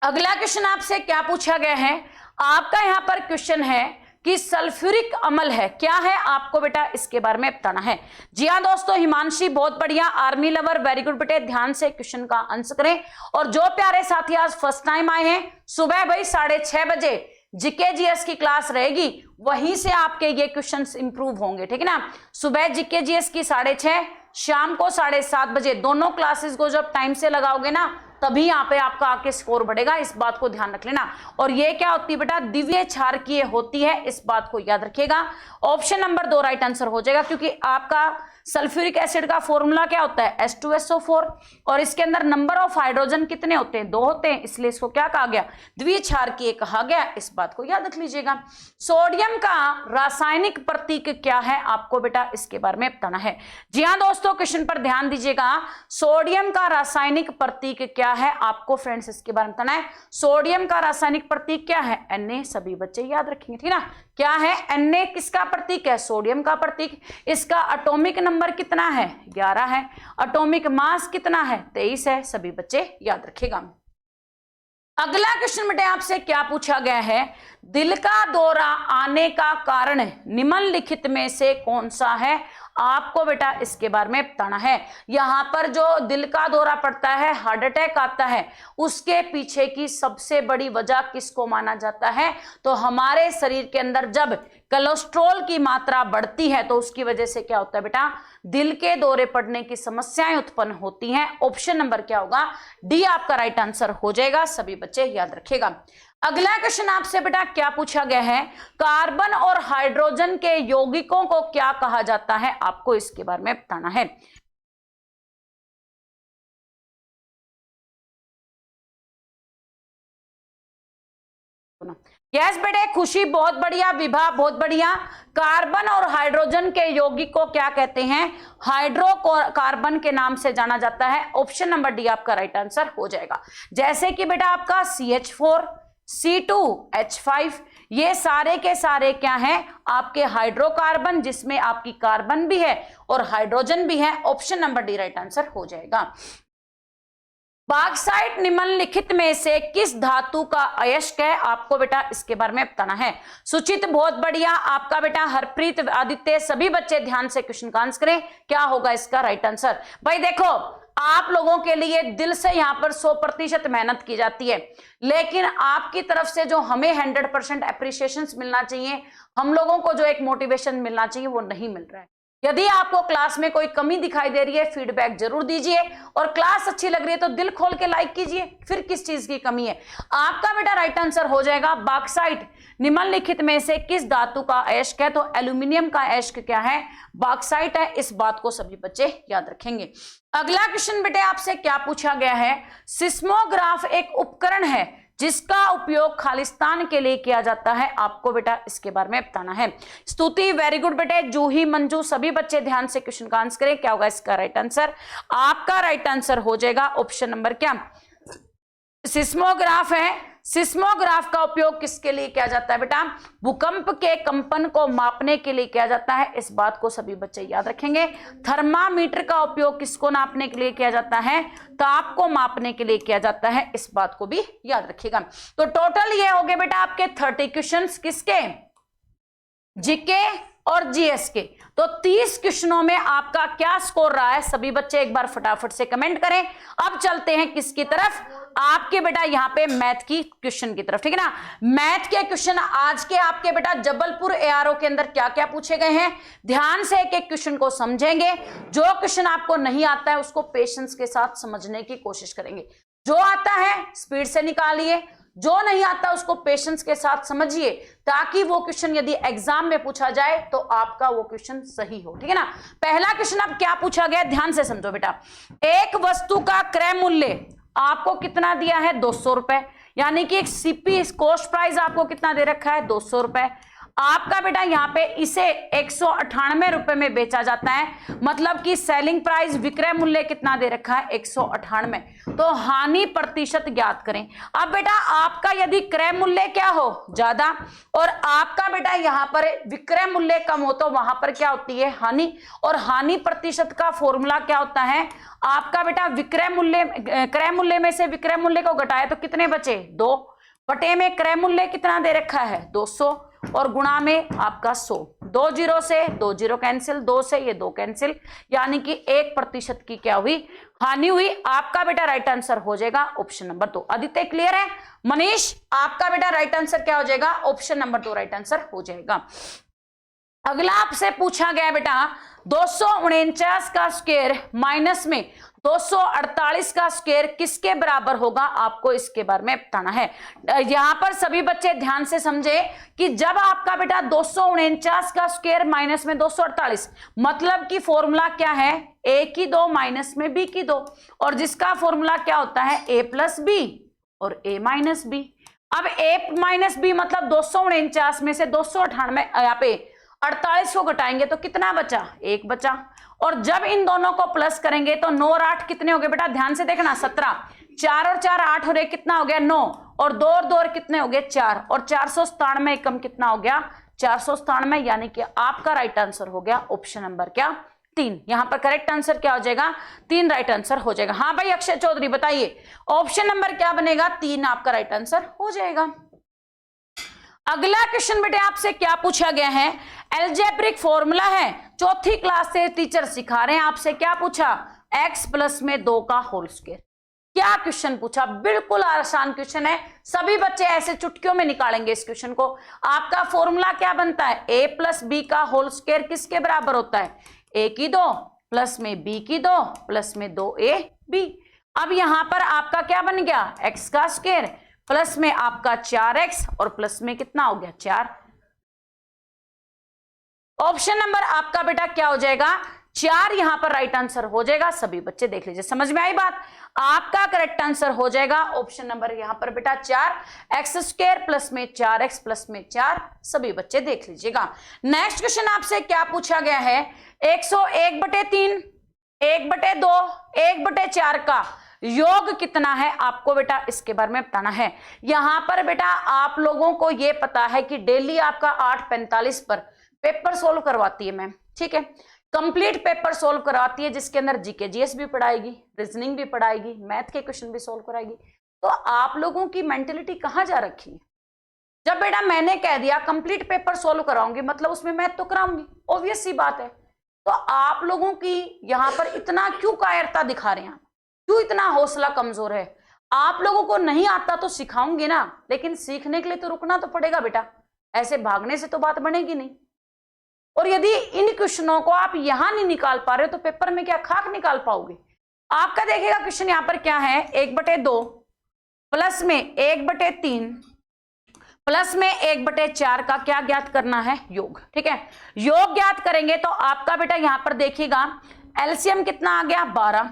अगला क्वेश्चन आपसे क्या पूछा गया है? आपका यहां पर क्वेश्चन है कि सल्फ्यूरिक अम्ल है क्या है? आपको बेटा इसके बारे में बताना है। जी हाँ दोस्तों, हिमांशी बहुत बढ़िया, आर्मी लवर वेरी गुड बेटे, ध्यान से क्वेश्चन का आंसर करें। और जो प्यारे साथी आज फर्स्ट टाइम आए हैं, सुबह भाई 6:30 बजे जीके जीएस की क्लास रहेगी, वहीं से आपके ये क्वेश्चंस इंप्रूव होंगे। ठीक है ना? सुबह जीके जीएस की 6:30, शाम को 7:30 बजे, दोनों क्लासेस को जब टाइम से लगाओगे ना तभी यहाँ पे आपका आके स्कोर बढ़ेगा। इस बात को ध्यान रख लेना। और ये क्या होती है बेटा? दिव्य क्षारकीय होती है। इस बात को याद रखिएगा। ऑप्शन नंबर 2 राइट आंसर हो जाएगा, क्योंकि आपका सल्फ्यूरिक एसिड का फॉर्मूला क्या होता है? H2SO4, और इसके अंदर नंबर ऑफ हाइड्रोजन कितने होते हैं? 2 होते हैं, इसलिए इसको क्या कहा गया? द्विक्षारकीय कहा गया। इस बात को याद रख लीजिएगा। सोडियम का रासायनिक प्रतीक क्या है? आपको बेटा इसके बारे में बताना है। जी हाँ दोस्तों, क्वेश्चन पर ध्यान दीजिएगा। सोडियम का रासायनिक प्रतीक क्या है? आपको फ्रेंड्स इसके बारे में बताना है। सोडियम का रासायनिक प्रतीक क्या है? Na। सभी बच्चे याद रखेंगे। ठीक है ना? क्या है? Na किसका प्रतीक है? सोडियम का प्रतीक। इसका एटॉमिक नंबर कितना है? 11 है। एटॉमिक मास कितना है? 23 है। सभी बच्चे याद रखिएगा। अगला क्वेश्चन बेटे आपसे क्या पूछा गया है? दिल का दौरा आने का कारण निम्नलिखित में से कौन सा है? आपको बेटा इसके बारे में बताना है। यहां पर जो दिल का दौरा पड़ता है, हार्ट अटैक आता है, उसके पीछे की सबसे बड़ी वजह किसको माना जाता है? तो हमारे शरीर के अंदर जब कोलेस्ट्रॉल की मात्रा बढ़ती है तो उसकी वजह से क्या होता है बेटा? दिल के दौरे पड़ने की समस्याएं उत्पन्न होती हैं। ऑप्शन नंबर क्या होगा? डी आपका राइट आंसर हो जाएगा। सभी बच्चे याद रखिएगा। अगला क्वेश्चन आपसे बेटा क्या पूछा गया है? कार्बन और हाइड्रोजन के यौगिकों को क्या कहा जाता है? आपको इसके बारे में बताना है। पुनः। यस बेटे, खुशी बहुत बढ़िया, विभा बहुत बढ़िया। कार्बन और हाइड्रोजन के यौगिक को क्या कहते हैं? हाइड्रोकार्बन के नाम से जाना जाता है। ऑप्शन नंबर डी आपका राइट आंसर हो जाएगा। जैसे कि बेटा आपका CH4, C2H5, ये सारे के सारे क्या हैं? आपके हाइड्रोकार्बन, जिसमें आपकी कार्बन भी है और हाइड्रोजन भी है। Option number D right answer हो जाएगा। बॉक्साइट निम्नलिखित में से किस धातु का अयस्क है? आपको बेटा इसके बारे में बताना है। सुचित बहुत बढ़िया, आपका बेटा हरप्रीत, आदित्य, सभी बच्चे ध्यान से क्वेश्चन का आंसर करें। क्या होगा इसका राइट आंसर? भाई देखो, आप लोगों के लिए दिल से यहां पर 100% मेहनत की जाती है, लेकिन आपकी तरफ से जो हमें 100% अप्रिसिएशन मिलना चाहिए, हम लोगों को जो एक मोटिवेशन मिलना चाहिए, वो नहीं मिल रहा है। यदि आपको क्लास में कोई कमी दिखाई दे रही है, फीडबैक जरूर दीजिए, और क्लास अच्छी लग रही है तो दिल खोल के लाइक कीजिए। फिर किस चीज की कमी है? आपका बेटा राइट आंसर हो जाएगा बॉक्साइट निम्नलिखित में से किस धातु का अयस्क है? तो एल्यूमिनियम का अयस्क क्या है? बॉक्साइट है। इस बात को सभी बच्चे याद रखेंगे। अगला क्वेश्चन बेटे आपसे क्या पूछा गया है? सिस्मोग्राफ एक उपकरण है जिसका उपयोग खालिस्तान के लिए किया जाता है। आपको बेटा इसके बारे में बताना है। स्तुति वेरी गुड बेटे, जूही, मंजू, सभी बच्चे ध्यान से क्वेश्चन का आंसर करें। क्या होगा इसका राइट आंसर? आपका राइट आंसर हो जाएगा ऑप्शन नंबर क्या? सिस्मोग्राफ है। सिस्मोग्राफ का उपयोग किसके लिए किया जाता है बेटा? भूकंप के कंपन को मापने के लिए किया जाता है। इस बात को सभी बच्चे याद रखेंगे। थर्मामीटर का उपयोग किसको नापने के लिए किया जाता है? ताप को मापने के लिए किया जाता है। इस बात को भी याद रखिएगा। तो टोटल ये हो गए बेटा आपके 30 क्वेश्चंस, किसके? जीके और जीएस के। तो 30 क्वेश्चनों में आपका क्या स्कोर रहा है? सभी बच्चे एक बार फटाफट से कमेंट करें। अब चलते हैं किसकी तरफ? आपके बेटा यहाँ पे मैथ की क्वेश्चन की तरफ, ठीक है ना। मैथ के क्वेश्चन आज के आपके बेटा जबलपुर एआरओ के अंदर क्या क्या पूछे गए हैं, ध्यान से एक एक क्वेश्चन को समझेंगे। जो क्वेश्चन आपको नहीं आता है उसको पेशेंस के साथ समझने की कोशिश करेंगे। जो आता है स्पीड से निकालिए, जो नहीं आता उसको पेशेंस के साथ समझिए, ताकि वो क्वेश्चन यदि एग्जाम में पूछा जाए तो आपका वो क्वेश्चन सही हो, ठीक है ना। पहला क्वेश्चन अब क्या पूछा गया, ध्यान से समझो बेटा। एक वस्तु का क्रय मूल्य आपको कितना दिया है? 200 रुपए, यानी कि एक सीपी कॉस्ट प्राइस आपको कितना दे रखा है? 200 रुपए। आपका बेटा यहाँ पे इसे 198 रुपए में बेचा जाता है, मतलब कि सेलिंग प्राइस, विक्रय मूल्य कितना दे रखा है? 198। तो हानि प्रतिशत ज्ञात करें। अब बेटा आपका यदि क्रय मूल्य क्या हो? ज्यादा, और आपका बेटा यहाँ पर विक्रय मूल्य कम हो, तो वहां पर क्या होती है? हानि। और हानि प्रतिशत का फॉर्मूला क्या होता है? आपका बेटा विक्रय मूल्य, क्रय मूल्य में से विक्रय मूल्य को घटाए तो कितने बचे? 2 बटे में क्रय मूल्य कितना दे रखा है? 200, और गुणा में आपका 100। 2 जीरो से 2 जीरो कैंसिल, 2 से ये 2 कैंसिल, यानी कि 1% की क्या हुई? हानि हुई। आपका बेटा राइट आंसर हो जाएगा ऑप्शन नंबर 2। आदित्य क्लियर है? मनीष आपका बेटा राइट आंसर क्या हो जाएगा? ऑप्शन नंबर 2 राइट आंसर हो जाएगा। अगला आपसे पूछा गया बेटा 249 का स्क्वायर माइनस में 248 का स्क्वायर किसके बराबर होगा? आपको इसके बारे में बताना है। यहां पर सभी बच्चे ध्यान से समझे कि जब आपका बेटा 249 का स्क्वायर माइनस में 248, मतलब कि फॉर्मूला क्या है? a की 2 माइनस में b की 2, और जिसका फॉर्मूला क्या होता है? a प्लस b और a माइनस b। अब a माइनस b मतलब 249 में से 298 यहाँ पे 48 को घटाएंगे तो कितना बचा? 1 बचा। और जब इन दोनों को प्लस करेंगे तो 9 और 8 कितने हो गए बेटा? ध्यान से देखना, 17। 4 और 4 8 हो रहे, कितना हो गया? 9। और 2 और 2 कितने हो गए? 4। और 497 एकम कितना हो गया? 497, यानी कि आपका राइट आंसर हो गया ऑप्शन नंबर क्या? 3। यहां पर करेक्ट आंसर क्या हो जाएगा? 3 राइट आंसर हो जाएगा। हाँ भाई अक्षय चौधरी बताइए, ऑप्शन नंबर क्या बनेगा? 3 आपका राइट आंसर हो जाएगा। अगला क्वेश्चन बेटे आपसे क्या पूछा गया है? एल्जेब्रिक फॉर्मूला है, 4th क्लास से टीचर सिखा रहे हैं। आपसे क्या पूछा? x प्लस में 2 का होल स्क्वायर। क्या क्वेश्चन पूछा? बिल्कुल आसान क्वेश्चन है, सभी बच्चे ऐसे चुटकियों में निकालेंगे इस क्वेश्चन को। आपका फॉर्मूला क्या बनता है? a प्लस बी का होल स्क्वायर किसके बराबर होता है? a की 2 प्लस में b की 2 प्लस में 2ab। अब यहां पर आपका क्या बन गया? x का स्क्वायर प्लस में आपका 4x और प्लस में कितना हो गया? 4। ऑप्शन नंबर आपका बेटा क्या हो जाएगा? 4 यहां पर राइट आंसर हो जाएगा। सभी बच्चे देख लीजिए, समझ में आई बात। आपका करेक्ट आंसर हो जाएगा ऑप्शन नंबर यहां पर बेटा 4, x² प्लस में 4x प्लस में 4। सभी बच्चे देख लीजिएगा। नेक्स्ट क्वेश्चन आपसे क्या पूछा गया है, 101/3, 1/2, 1/4 का योग कितना है, आपको बेटा इसके बारे में बताना है। यहां पर बेटा आप लोगों को यह पता है कि डेली आपका 8:45 पर पेपर सोल्व करवाती है मैम, ठीक है, कंप्लीट पेपर सोल्व करवाती है, जिसके अंदर जीके जीएस भी पढ़ाएगी, रीजनिंग भी पढ़ाएगी, मैथ के क्वेश्चन भी सोल्व कराएगी। तो आप लोगों की मेंटेलिटी कहां जा रखी है? जब बेटा मैंने कह दिया कंप्लीट पेपर सोल्व कराऊंगी, मतलब उसमें मैथ तो कराऊंगी, ऑब्वियस सी बात है। तो आप लोगों की यहां पर इतना क्यों कायरता दिखा रहे हैं, क्यों इतना हौसला कमजोर है? आप लोगों को नहीं आता तो सिखाऊंगी ना, लेकिन सीखने के लिए तो रुकना तो पड़ेगा बेटा, ऐसे भागने से तो बात बनेगी नहीं। और यदि इन क्वेश्चनों को आप यहां नहीं निकाल पा रहे हो तो पेपर में क्या खाक निकाल पाओगे? आपका देखिएगा क्वेश्चन यहां पर क्या है, 1/2 प्लस में 1/3 प्लस में 1/4 का क्या ज्ञात करना है, योग। ठीक है, योग ज्ञात करेंगे तो आपका बेटा यहां पर देखिएगा एलसीएम कितना आ गया, 12।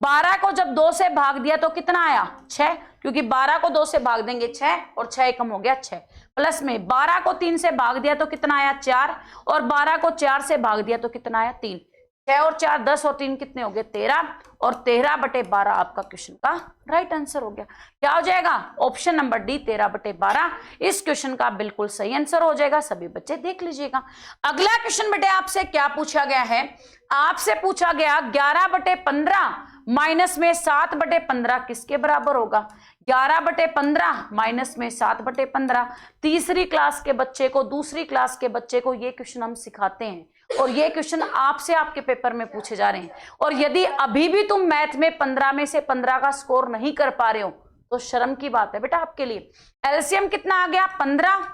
12 को जब 2 से भाग दिया तो कितना आया, 6, क्योंकि 12 को 2 से भाग देंगे 6 और 6 एकम हो गया 6। प्लस में 12 को 3 से भाग दिया तो कितना आया, 4, और 12 को 4 से भाग दिया तो कितना आया, 3। 6 और 4 10 और 3 कितने हो गए, 13, और 13/12 आपका क्वेश्चन का राइट आंसर हो गया। क्या हो जाएगा, ऑप्शन नंबर डी 13/12 इस क्वेश्चन का बिल्कुल सही आंसर हो जाएगा। सभी बच्चे देख लीजिएगा। अगला क्वेश्चन बेटे आपसे क्या पूछा गया है, आपसे पूछा गया 11/15 माइनस में 7/15 किसके बराबर होगा। 11/15 माइनस में 7/15। तीसरी क्लास के बच्चे को, दूसरी क्लास के बच्चे को ये क्वेश्चन हम सिखाते हैं, और ये क्वेश्चन आपसे आपके पेपर में पूछे जा रहे हैं। और यदि अभी भी तुम मैथ में 15 में से 15 का स्कोर नहीं कर पा रहे हो तो शर्म की बात है बेटा आपके लिए। एलसीएम कितना आ गया, 15,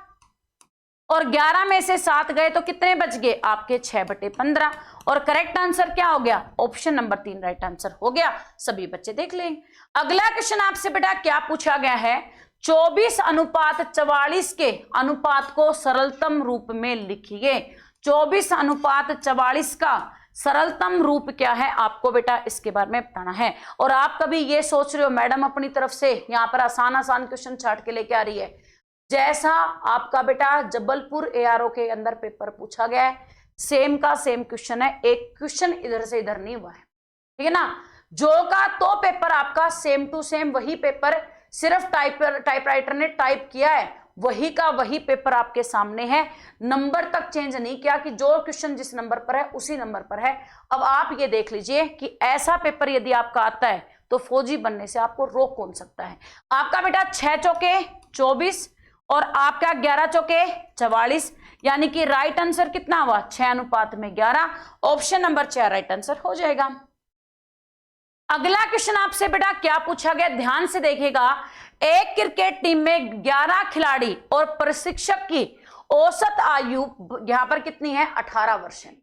और 11 में से 7 गए तो कितने बच गए आपके, 6/15। और करेक्ट आंसर क्या हो गया, ऑप्शन नंबर 3 राइट आंसर हो गया। सभी बच्चे देख लें। अगला क्वेश्चन आपसे बेटा क्या पूछा गया है, 24:44 के अनुपात को सरलतम रूप में लिखिए। 24:44 का सरलतम रूप क्या है, आपको बेटा इसके बारे में बताना है। और आप कभी ये सोच रहे हो मैडम अपनी तरफ से यहां पर आसान आसान क्वेश्चन छाट के लेके आ रही है, जैसा आपका बेटा जबलपुर एआरओ के अंदर पेपर पूछा गया है, सेम का सेम क्वेश्चन है, एक क्वेश्चन इधर से इधर नहीं हुआ है, ठीक है ना। जो का तो पेपर आपका सेम टू सेम वही पेपर, सिर्फ टाइपराइटर ने टाइप किया है, वही का वही पेपर आपके सामने है, नंबर तक चेंज नहीं किया कि जो क्वेश्चन जिस नंबर पर है उसी नंबर पर है। अब आप ये देख लीजिए कि ऐसा पेपर यदि आपका आता है तो फौजी बनने से आपको रोक कौन सकता है। आपका बेटा 6 चौके 24 और आपका 11 चौके 44, यानी कि राइट आंसर कितना हुआ, 6:11। ऑप्शन नंबर 4 राइट आंसर हो जाएगा। अगला क्वेश्चन आपसे बेटा क्या पूछा गया, ध्यान से देखिएगा। एक क्रिकेट टीम में 11 खिलाड़ी और प्रशिक्षक की औसत आयु यहां पर कितनी है, 18 वर्ष है।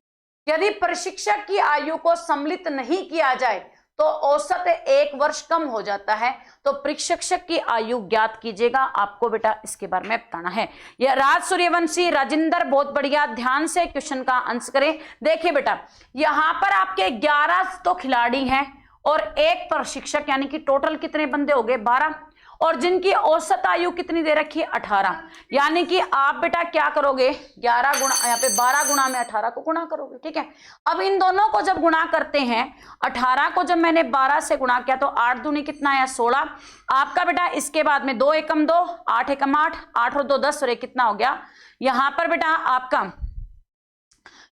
यदि प्रशिक्षक की आयु को सम्मिलित नहीं किया जाए तो औसत 1 वर्ष कम हो जाता है। तो प्रशिक्षक की आयु ज्ञात कीजिएगा, आपको बेटा इसके बारे में बताना है। यह राज सूर्यवंशी, राजेंद्र, बहुत बढ़िया, ध्यान से क्वेश्चन का आंसर करें। देखिए बेटा यहां पर आपके 11 तो खिलाड़ी हैं और 1 प्रशिक्षक, यानी कि टोटल कितने बंदे हो गए, 12, और जिनकी औसत आयु कितनी दे रखी है, 18। यानी कि आप बेटा क्या करोगे, 11 गुणा, यहाँ पे 12 गुणा में 18 को गुणा करोगे, ठीक है। अब इन दोनों को जब गुणा करते हैं, 18 को जब मैंने 12 से गुणा किया तो 8 दूनी कितना आया, 16। आपका बेटा इसके बाद में 2 एकम 2, 8 एकम 8, 8 और 2 10 और 1 कितना हो गया, यहां पर बेटा आपका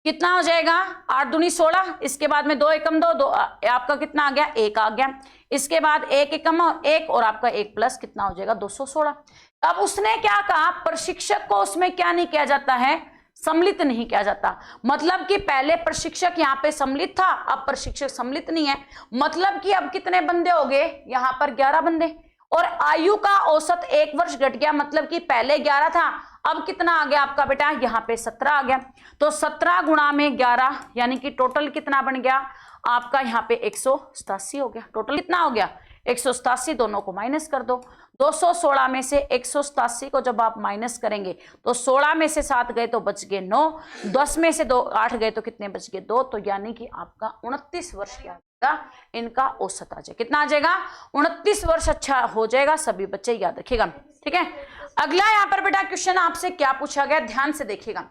कितना हो जाएगा, 8 दूनी 16। इसके बाद में 2 एकम 2, 2 आपका कितना आ गया, 1 आ गया। इसके बाद 1 एकम 1 और आपका 1 प्लस कितना हो जाएगा, 216। अब उसने क्या कहा, प्रशिक्षक को उसमें क्या नहीं किया जाता है, सम्मिलित नहीं किया जाता। मतलब कि पहले प्रशिक्षक यहाँ पे सम्मिलित था, अब प्रशिक्षक सम्मिलित नहीं है। मतलब कि अब कितने बंदे हो गए, यहाँ पर 11 बंदे, और आयु का औसत 1 वर्ष घट गया। मतलब कि पहले 11 था, अब कितना आ गया आपका बेटा, यहाँ पे 17 आ गया। तो 17 गुणा में 11, यानी कि टोटल कितना बन गया आपका, यहाँ पे 187 हो गया। टोटल कितना हो गया, 187 दोनों को माइनस कर दो। 216 में से 187 को जब आप माइनस करेंगे तो 16 में से 7 गए तो बच गए 9, 10 में से 8 गए तो कितने बच गए 2। तो यानी कि आपका 29 वर्ष क्या आएगा, इनका औसत आ जाएगा। कितना आ जाएगा, 29 वर्ष अच्छा हो जाएगा। सभी बच्चे याद रखिएगा, ठीक है। अगला यहाँ पर बेटा क्वेश्चन आपसे क्या पूछा गया, ध्यान से देखिएगा।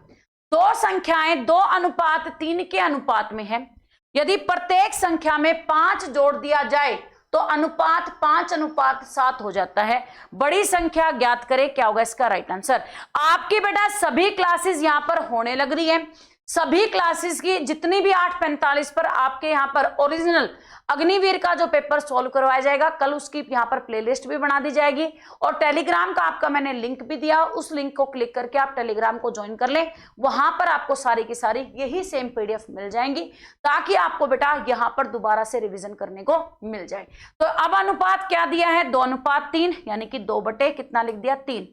दो संख्याएं 2:3 के अनुपात में है। यदि प्रत्येक संख्या में 5 जोड़ दिया जाए तो अनुपात 5:7 हो जाता है। बड़ी संख्या ज्ञात करें, क्या होगा इसका राइट आंसर। आपकी बेटा सभी क्लासेस यहां पर होने लग रही है। सभी क्लासेस की जितनी भी 8:45 पर आपके यहां पर ओरिजिनल अग्निवीर का जो पेपर सॉल्व करवाया जाएगा, कल उसकी यहां पर प्लेलिस्ट भी बना दी जाएगी। और टेलीग्राम का आपका मैंने लिंक भी दिया, उस लिंक को क्लिक करके आप टेलीग्राम को ज्वाइन कर लें। वहां पर आपको सारी की सारी यही सेम पीडीएफ मिल जाएंगी, ताकि आपको बेटा यहां पर दोबारा से रिवीजन करने को मिल जाए। तो अब अनुपात क्या दिया है, 2:3, यानी कि 2 बटे कितना लिख दिया 3,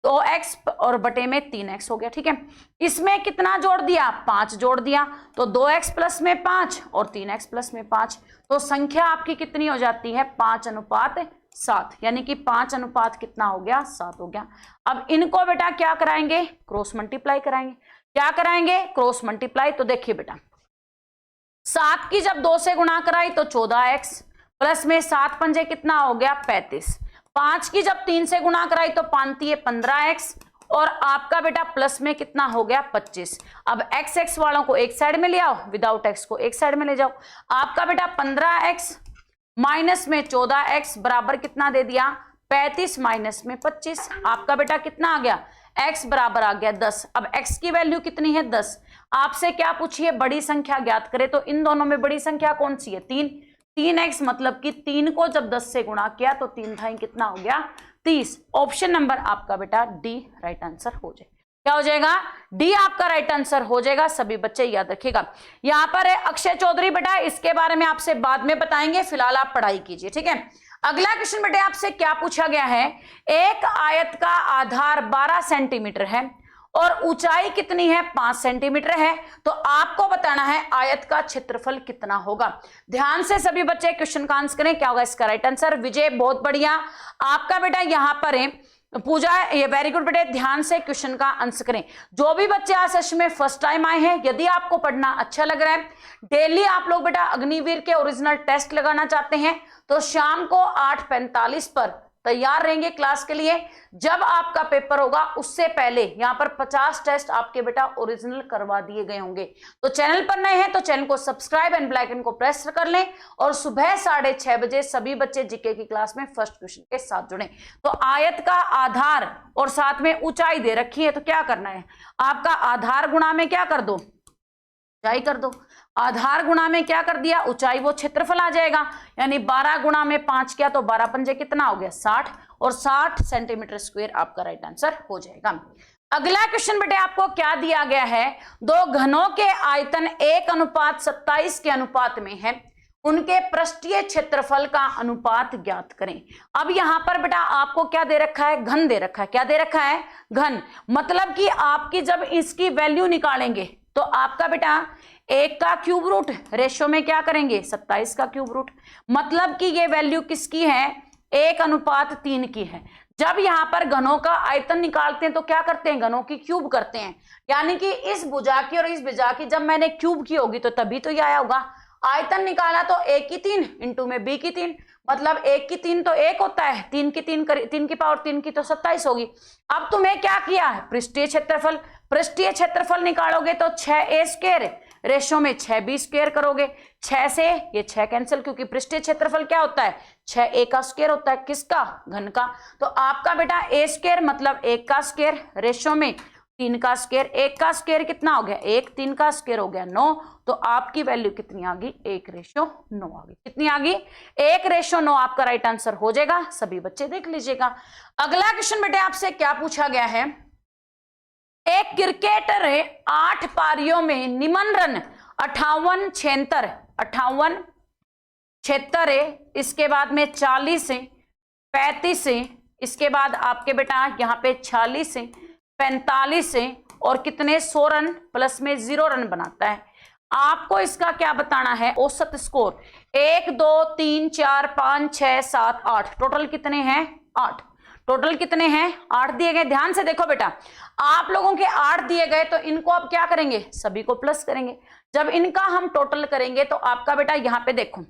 2x और बटे में 3x हो गया, ठीक है। इसमें कितना जोड़ दिया, 5 जोड़ दिया, तो 2x प्लस में 5 और 3x प्लस में 5, तो संख्या आपकी कितनी हो जाती है 5:7, यानी कि 5 कितना हो गया 7 हो गया। अब इनको बेटा क्या कराएंगे, क्रॉस मल्टीप्लाई कराएंगे। क्या कराएंगे, क्रॉस मल्टीप्लाई। तो देखिए बेटा 7 की जब 2 से गुणा कराई तो 14x प्लस में 7 पंजे कितना हो गया 35, 5 की जब 3 से गुणा कराई तो 5 15x और आपका बेटा प्लस में कितना हो गया 25। अब x वालों को एक साइड में ले आओ, विदाउट x को एक साइड में ले जाओ। आपका बेटा 15x माइनस में 14x बराबर कितना दे दिया 35 माइनस में 25। आपका बेटा कितना आ गया, x बराबर आ गया 10। अब x की वैल्यू कितनी है 10। आपसे क्या पूछिए, बड़ी संख्या ज्ञात करे, तो इन दोनों में बड़ी संख्या कौन सी है 3x, मतलब कि 3 को जब 10 से गुणा किया तो 3 ढाई कितना हो गया 30। ऑप्शन नंबर आपका बेटा डी राइट आंसर हो जाए। क्या हो जाएगा, डी आपका राइट आंसर हो जाएगा। सभी बच्चे याद रखिएगा। यहां पर है अक्षय चौधरी, बेटा इसके बारे में आपसे बाद में बताएंगे, फिलहाल आप पढ़ाई कीजिए, ठीक है। अगला क्वेश्चन बेटे आपसे क्या पूछा गया है, एक आयत का आधार 12 सेंटीमीटर है और ऊंचाई कितनी है 5 सेंटीमीटर है, तो आपको बताना है आयत का क्षेत्रफल कितना होगा। ध्यान से सभी बच्चे क्वेश्चन का आंसर करें, क्या होगा इसका राइट आंसर। विजय बहुत बढ़िया, आपका बेटा यहां पर है। पूजा ये वेरी गुड बेटे, ध्यान से क्वेश्चन का आंसर करें। जो भी बच्चे आज सेशन में फर्स्ट टाइम आए हैं, यदि आपको पढ़ना अच्छा लग रहा है, डेली आप लोग बेटा अग्निवीर के ओरिजिनल टेस्ट लगाना चाहते हैं, तो शाम को 8:45 पर तैयार रहेंगे क्लास के लिए। जब आपका पेपर होगा उससे पहले यहां पर 50 टेस्ट आपके बेटा ओरिजिनल करवा दिए गए होंगे। तो चैनल पर नए हैं तो चैनल को सब्सक्राइब एंड बेल आइकन को प्रेस कर लें, और सुबह 6:30 बजे सभी बच्चे जीके की क्लास में फर्स्ट क्वेश्चन के साथ जुड़े। तो आयत का आधार और साथ में ऊंचाई दे रखी है, तो क्या करना है, आपका आधार गुणा में क्या कर दो, ऊंचाई कर दो। आधार गुणा में क्या कर दिया ऊंचाई, वो क्षेत्रफल आ जाएगा। यानी 12 गुणा में 5 किया तो 12 पंजे कितना हो गया 60, और 60 सेंटीमीटर स्क्वायर आपका राइट आंसर हो जाएगा। अगला क्वेश्चन बेटे आपको क्या दिया गया है, दो घनों के आयतन 1:27 के अनुपात में है, उनके पृष्ठीय क्षेत्रफल का अनुपात ज्ञात करें। अब यहां पर बेटा आपको क्या दे रखा है, घन दे रखा है। क्या दे रखा है, घन, मतलब कि आपकी जब इसकी वैल्यू निकालेंगे तो आपका बेटा 1 का क्यूब रूट रेशो में क्या करेंगे 27 का क्यूब रूट, मतलब कि ये वैल्यू किसकी है 1:3 की है। जब यहां पर घनों का आयतन निकालते हैं तो क्या करते हैं, घनों की क्यूब करते हैं। यानी कि इस भुजा की और इस भुजा की जब मैंने क्यूब की होगी तो तभी तो ये आया होगा। आयतन निकाला तो 1 की 3 इंटू में b की 3, मतलब 1 की 3 तो 1 होता है, 3 की 3 की पावर 3 की तो 27 होगी। अब तुम्हें क्या किया है, पृष्ठीय क्षेत्रफल, पृष्ठीय क्षेत्रफल निकालोगे तो 6a² रेशो में 6b² करोगे। 6 से ये 6 कैंसिल, क्योंकि पृष्ठीय क्षेत्रफल क्या होता है 6a का स्क्वायर होता है, किसका, घन का। तो आपका बेटा a² मतलब 1 का स्क्वायर रेशो में 3 का स्क्वायर, 1 का स्क्वायर कितना हो गया 1, 3 का स्क्वायर हो गया 9, तो आपकी वैल्यू कितनी आ गई 1:9 आ गई। कितनी आ गई 1:9 आपका राइट आंसर हो जाएगा। सभी बच्चे देख लीजिएगा। अगला क्वेश्चन बेटे आपसे क्या पूछा गया है, एक क्रिकेटर 8 पारियों में निम्न रन 58, 76 है, इसके बाद में 40 है, 35 है, इसके बाद आपके बेटा यहाँ पे 46 है, 45 है, और कितने 100 रन प्लस में 0 रन बनाता है। आपको इसका क्या बताना है, औसत स्कोर। 1 2 3 4 5 6 7 8, टोटल कितने हैं 8। टोटल कितने हैं 8 दिए गए। ध्यान से देखो बेटा, आप लोगों के 8 दिए गए तो इनको अब क्या करेंगे, सभी को प्लस करेंगे। जब इनका हम टोटल करेंगे तो आपका बेटा यहां पे देखो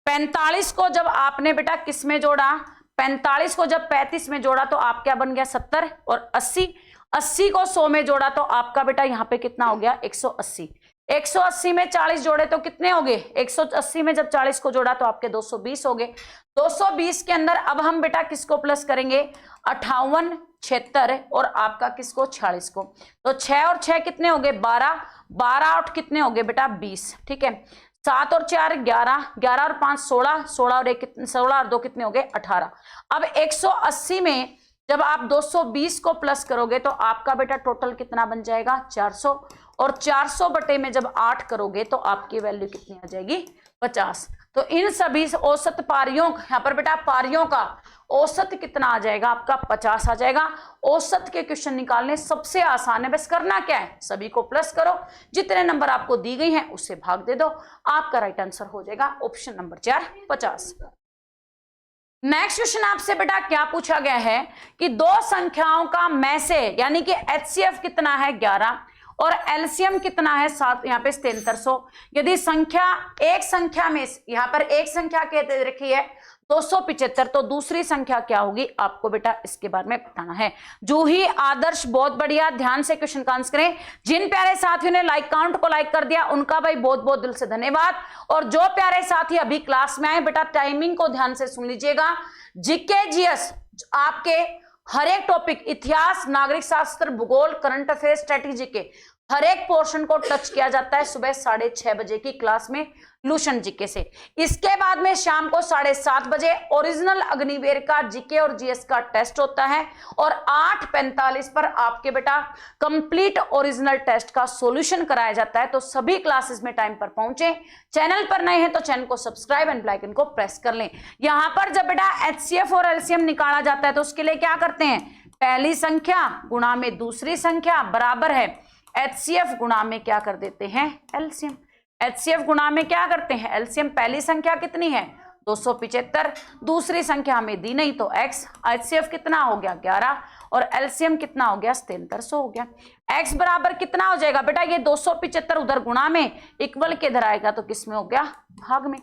45 को जब आपने बेटा किस में जोड़ा, 45 को जब 35 में जोड़ा तो आप क्या बन गया 70, और 80 को 100 में जोड़ा तो आपका बेटा यहां पे कितना हो गया 180। 180 में 40 जोड़े तो कितने हो गए, 180 में जब 40 को जोड़ा तो आपके 220 हो गए। 220 के अंदर अब हम बेटा किसको प्लस करेंगे, 58 76 और आपका किसको 46 को। तो 6 और 6 कितने हो गए 12, 12 और कितने हो गए बेटा 20, ठीक है। 7 और 4 11, 11 और 5 16, 16 और 1 16 और 2 कितने हो गए 18। अब 180 में जब आप 220 को प्लस करोगे तो आपका बेटा टोटल कितना बन जाएगा 400, और 400 बटे में जब 8 करोगे तो आपकी वैल्यू कितनी आ जाएगी 50। तो इन सभी औसत पारियों, यहां पर बेटा पारियों का औसत कितना आ जाएगा आपका 50 आ जाएगा। औसत के क्वेश्चन निकालने सबसे आसान है, बस करना क्या है, सभी को प्लस करो, जितने नंबर आपको दी गई हैं उससे भाग दे दो, आपका राइट आंसर हो जाएगा ऑप्शन नंबर 4 50। नेक्स्ट क्वेश्चन आपसे बेटा क्या पूछा गया है कि दो संख्याओं का में से यानी कि HCF कितना है 11 और एलसीएम कितना है 7, यहाँ पे 7300। यदि संख्या एक संख्या में, यहाँ पर एक संख्या कह रखी है 275, तो दूसरी संख्या क्या होगी आपको बेटा इसके बारे में बताना है। जूही आदर्श बहुत बढ़िया, ध्यान से क्वेश्चन का आंसर करें। जिन प्यारे साथियों ने लाइक काउंट को लाइक कर दिया उनका भाई बहुत बहुत दिल से धन्यवाद। और जो प्यारे साथी अभी क्लास में आए बेटा टाइमिंग को ध्यान से सुन लीजिएगा। जीके जीएस आपके हर एक टॉपिक, इतिहास, नागरिक शास्त्र, भूगोल, करंट अफेयर्स, स्ट्रेटेजी के हर एक पोर्शन को टच किया जाता है सुबह 6:30 बजे की क्लास में लूशन जीके से। इसके बाद में शाम को 7:30 बजे ओरिजिनल अग्निवीर का जीके और जीएस का टेस्ट होता है, और 8:45 पर आपके बेटा कंप्लीट ओरिजिनल टेस्ट का सॉल्यूशन कराया जाता है। तो सभी क्लासेस में टाइम पर पहुंचे। चैनल पर नए हैं तो चैनल को सब्सक्राइब एंड बेल आइकन को प्रेस कर लें। यहां पर जब बेटा HCF और एलसीएम निकाला जाता है तो उसके लिए क्या करते हैं, पहली संख्या गुणा में दूसरी संख्या बराबर है HCF गुणा में क्या कर देते हैं एलसीएम। HCF गुणा में क्या करते हैं एलसीएम। पहली संख्या कितनी है 275, दूसरी संख्या हमें दी नहीं तो x, HCF कितना हो गया 11 और एलसीएम कितना हो गया 7300 हो गया। x बराबर कितना हो जाएगा बेटा, ये 275 उधर गुणा में, इक्वल के इधर आएगा तो किस में हो गया भाग में।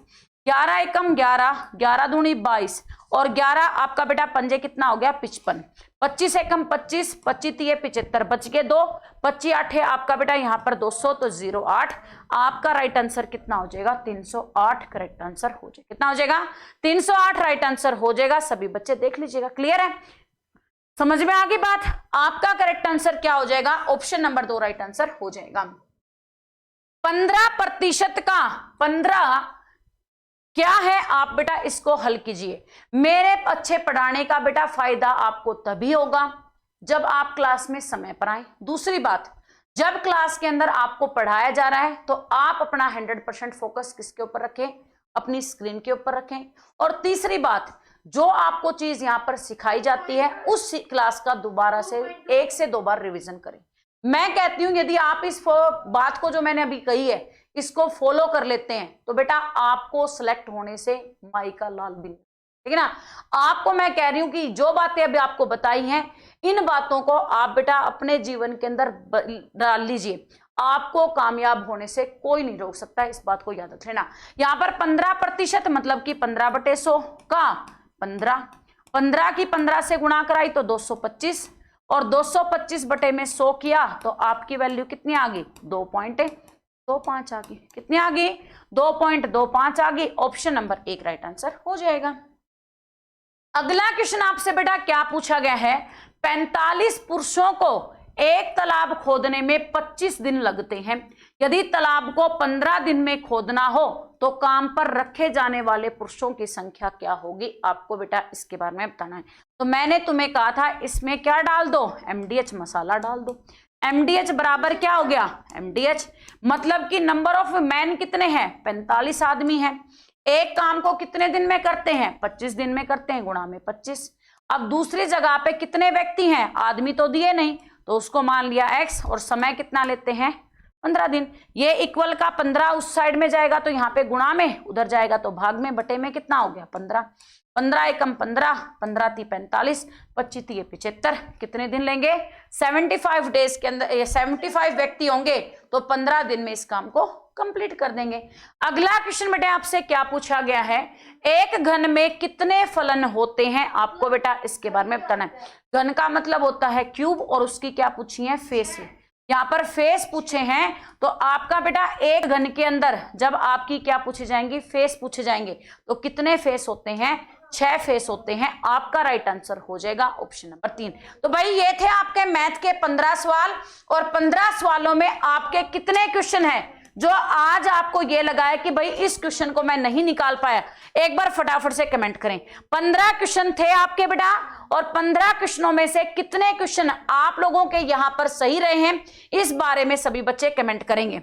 11 एकम 11, 11 दूनी 22 और 11 आपका बेटा पंजे कितना हो गया 55, 25 एकम 25, 25 तिये 75, बच गए 2, 25 8 आपका बेटा यहाँ पर 200 तो 08। आपका राइट आंसर कितना हो जाएगा 308 करेक्ट आंसर हो जाएगा। कितना हो जाएगा 308 राइट आंसर हो जाएगा। सभी बच्चे देख लीजिएगा, क्लियर है, समझ में आ गई बात। आपका करेक्ट आंसर क्या हो जाएगा ऑप्शन नंबर 2 राइट आंसर हो जाएगा। 15% का 15 क्या है आप बेटा इसको हल कीजिए। मेरे अच्छे पढ़ाने का बेटा फायदा आपको तभी होगा जब आप क्लास में समय पर आए। दूसरी बात, जब क्लास के अंदर आपको पढ़ाया जा रहा है तो आप अपना 100% फोकस किसके ऊपर रखें, अपनी स्क्रीन के ऊपर रखें। और तीसरी बात, जो आपको चीज यहां पर सिखाई जाती है उस क्लास का दोबारा से 1 से 2 बार रिवीजन करें। मैं कहती हूं यदि आप इस बात को जो मैंने अभी कही है इसको फॉलो कर लेते हैं तो बेटा आपको सिलेक्ट होने से माई का लाल बिल, ठीक है ना। आपको मैं कह रही हूं कि जो बातें अभी आपको बताई हैं इन बातों को आप बेटा अपने जीवन के अंदर डाल लीजिए, आपको कामयाब होने से कोई नहीं रोक सकता, इस बात को याद रख लेना। यहां पर 15% मतलब कि 15/100 का 15 की 15 से गुणा कराई तो 225 और 225 बटे में 100 किया तो आपकी वैल्यू कितनी आ गई 2.25 आ गई। कितनी आ गई 2.25 आ गई। ऑप्शन नंबर 1 राइट आंसर हो जाएगा। अगला क्वेश्चन आपसे बेटा क्या पूछा गया है, 45 पुरुषों को एक तालाब खोदने में 25 दिन लगते हैं। यदि तालाब को 15 दिन में खोदना हो तो काम पर रखे जाने वाले पुरुषों की संख्या क्या होगी, आपको बेटा इसके बारे में बताना है। तो मैंने तुम्हें कहा था इसमें क्या डाल दो, MDH मसाला डाल दो। MDH बराबर क्या हो गया, MDH मतलब कि नंबर ऑफ मैन कितने हैं 45 आदमी हैं। एक काम को कितने दिन में करते हैं 25 दिन में करते हैं, गुणा में 25। अब दूसरी जगह पे कितने व्यक्ति हैं, आदमी तो दिए नहीं तो उसको मान लिया x और समय कितना लेते हैं 15 दिन। ये इक्वल का 15 उस साइड में जाएगा तो यहाँ पे गुणा में, उधर जाएगा तो भाग में, बटे में कितना हो गया 15। 15 एकम 15, 15 × 3 = 45, 25 × 3 = 75। कितने दिन लेंगे? 75 डेज के अंदर, ये 75 व्यक्ति होंगे तो 15 दिन में इस काम को कंप्लीट कर देंगे। अगला क्वेश्चन बेटा आपसे क्या पूछा गया है, एक घन में कितने फलन होते हैं, आपको बेटा इसके बारे में बताना है। घन का मतलब होता है क्यूब, और उसकी क्या पूछी है? फेस। यहाँ पर फेस पूछे हैं तो आपका बेटा एक घन के अंदर जब आपकी क्या पूछे जाएंगी? फेस पूछे जाएंगे तो कितने फेस होते हैं? 6 फेस होते हैं। आपका राइट आंसर हो जाएगा ऑप्शन नंबर 3। तो भाई ये थे आपके मैथ के 15 सवाल, और 15 सवालों में आपके कितने क्वेश्चन हैं जो आज आपको ये लगा है कि भाई इस क्वेश्चन को मैं नहीं निकाल पाया? एक बार फटाफट से कमेंट करें। 15 क्वेश्चन थे आपके बेटा, और 15 क्वेश्चनों में से कितने क्वेश्चन आप लोगों के यहां पर सही रहे हैं, इस बारे में सभी बच्चे कमेंट करेंगे।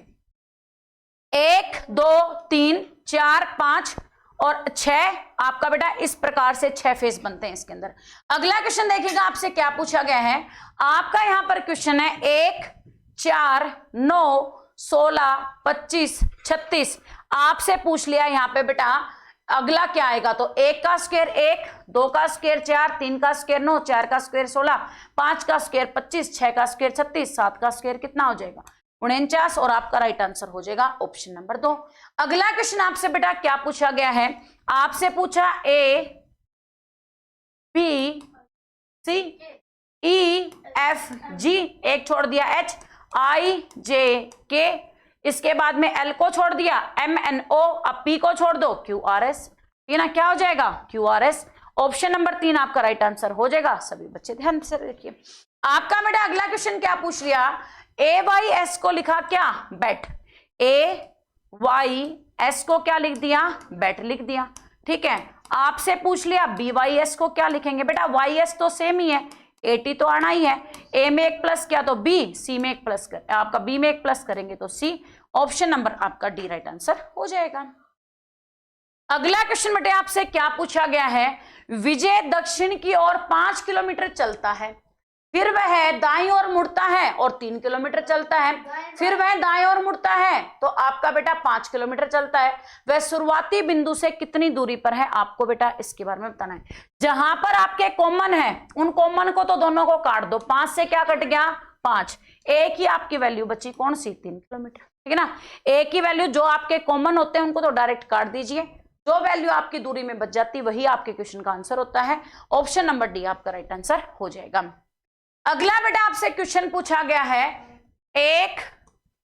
1 2 3 4 5 और 6 आपका बेटा इस प्रकार से 6 फेस बनते हैं इसके अंदर। अगला क्वेश्चन देखिएगा आपसे क्या पूछा गया है। आपका यहां पर क्वेश्चन है 1 4 9 16 25 36। आपसे पूछ लिया यहां पे बेटा अगला क्या आएगा, तो 1 का स्क्वायर 1, 2 का स्क्वायर 4, 3 का स्क्वायर 9, 4 का स्क्वायर 16, 5 का स्क्वायर 25, 6 का स्क्वायर 36, 7 का स्क्वायर कितना हो जाएगा? 49। और आपका राइट आंसर हो जाएगा ऑप्शन नंबर 2। अगला क्वेश्चन आपसे बेटा क्या पूछा गया है, आपसे पूछा A B C E F G, एक छोड़ दिया H I J K, इसके बाद में L को छोड़ दिया M N O, अब P को छोड़ दो Q R S, ये ना क्या हो जाएगा? Q R S। Option number 3 आपका राइट आंसर हो जाएगा। सभी बच्चे ध्यान से देखिए। आपका बेटा अगला क्वेश्चन क्या पूछ लिया, AYS को लिखा क्या? बैट। AYS को क्या लिख दिया? बैट लिख दिया। ठीक है, आपसे पूछ लिया BYS को क्या लिखेंगे? बेटा YS तो सेम ही है, 80 तो आना ही है। A में एक प्लस किया तो B, C में एक प्लस कर, आपका B में एक प्लस करेंगे तो C। ऑप्शन नंबर आपका डी राइट आंसर हो जाएगा। अगला क्वेश्चन बेटे आपसे क्या पूछा गया है, विजय दक्षिण की ओर 5 किलोमीटर चलता है, फिर वह दाईं ओर मुड़ता है और 3 किलोमीटर चलता है, फिर वह दाईं ओर मुड़ता है तो आपका बेटा 5 किलोमीटर चलता है। वह शुरुआती बिंदु से कितनी दूरी पर है, आपको बेटा इसके बारे में बताना है। जहां पर आपके कॉमन है उन कॉमन को तो दोनों को काट दो, 5 से क्या कट गया? 5। एक ही आपकी वैल्यू बची, कौन सी? 3 किलोमीटर। ठीक है ना, एक ही वैल्यू, जो आपके कॉमन होते हैं उनको तो डायरेक्ट काट दीजिए, जो वैल्यू आपकी दूरी में बच जाती वही आपके क्वेश्चन का आंसर होता है। ऑप्शन नंबर डी आपका राइट आंसर हो जाएगा। अगला बेटा आपसे क्वेश्चन पूछा गया है, 1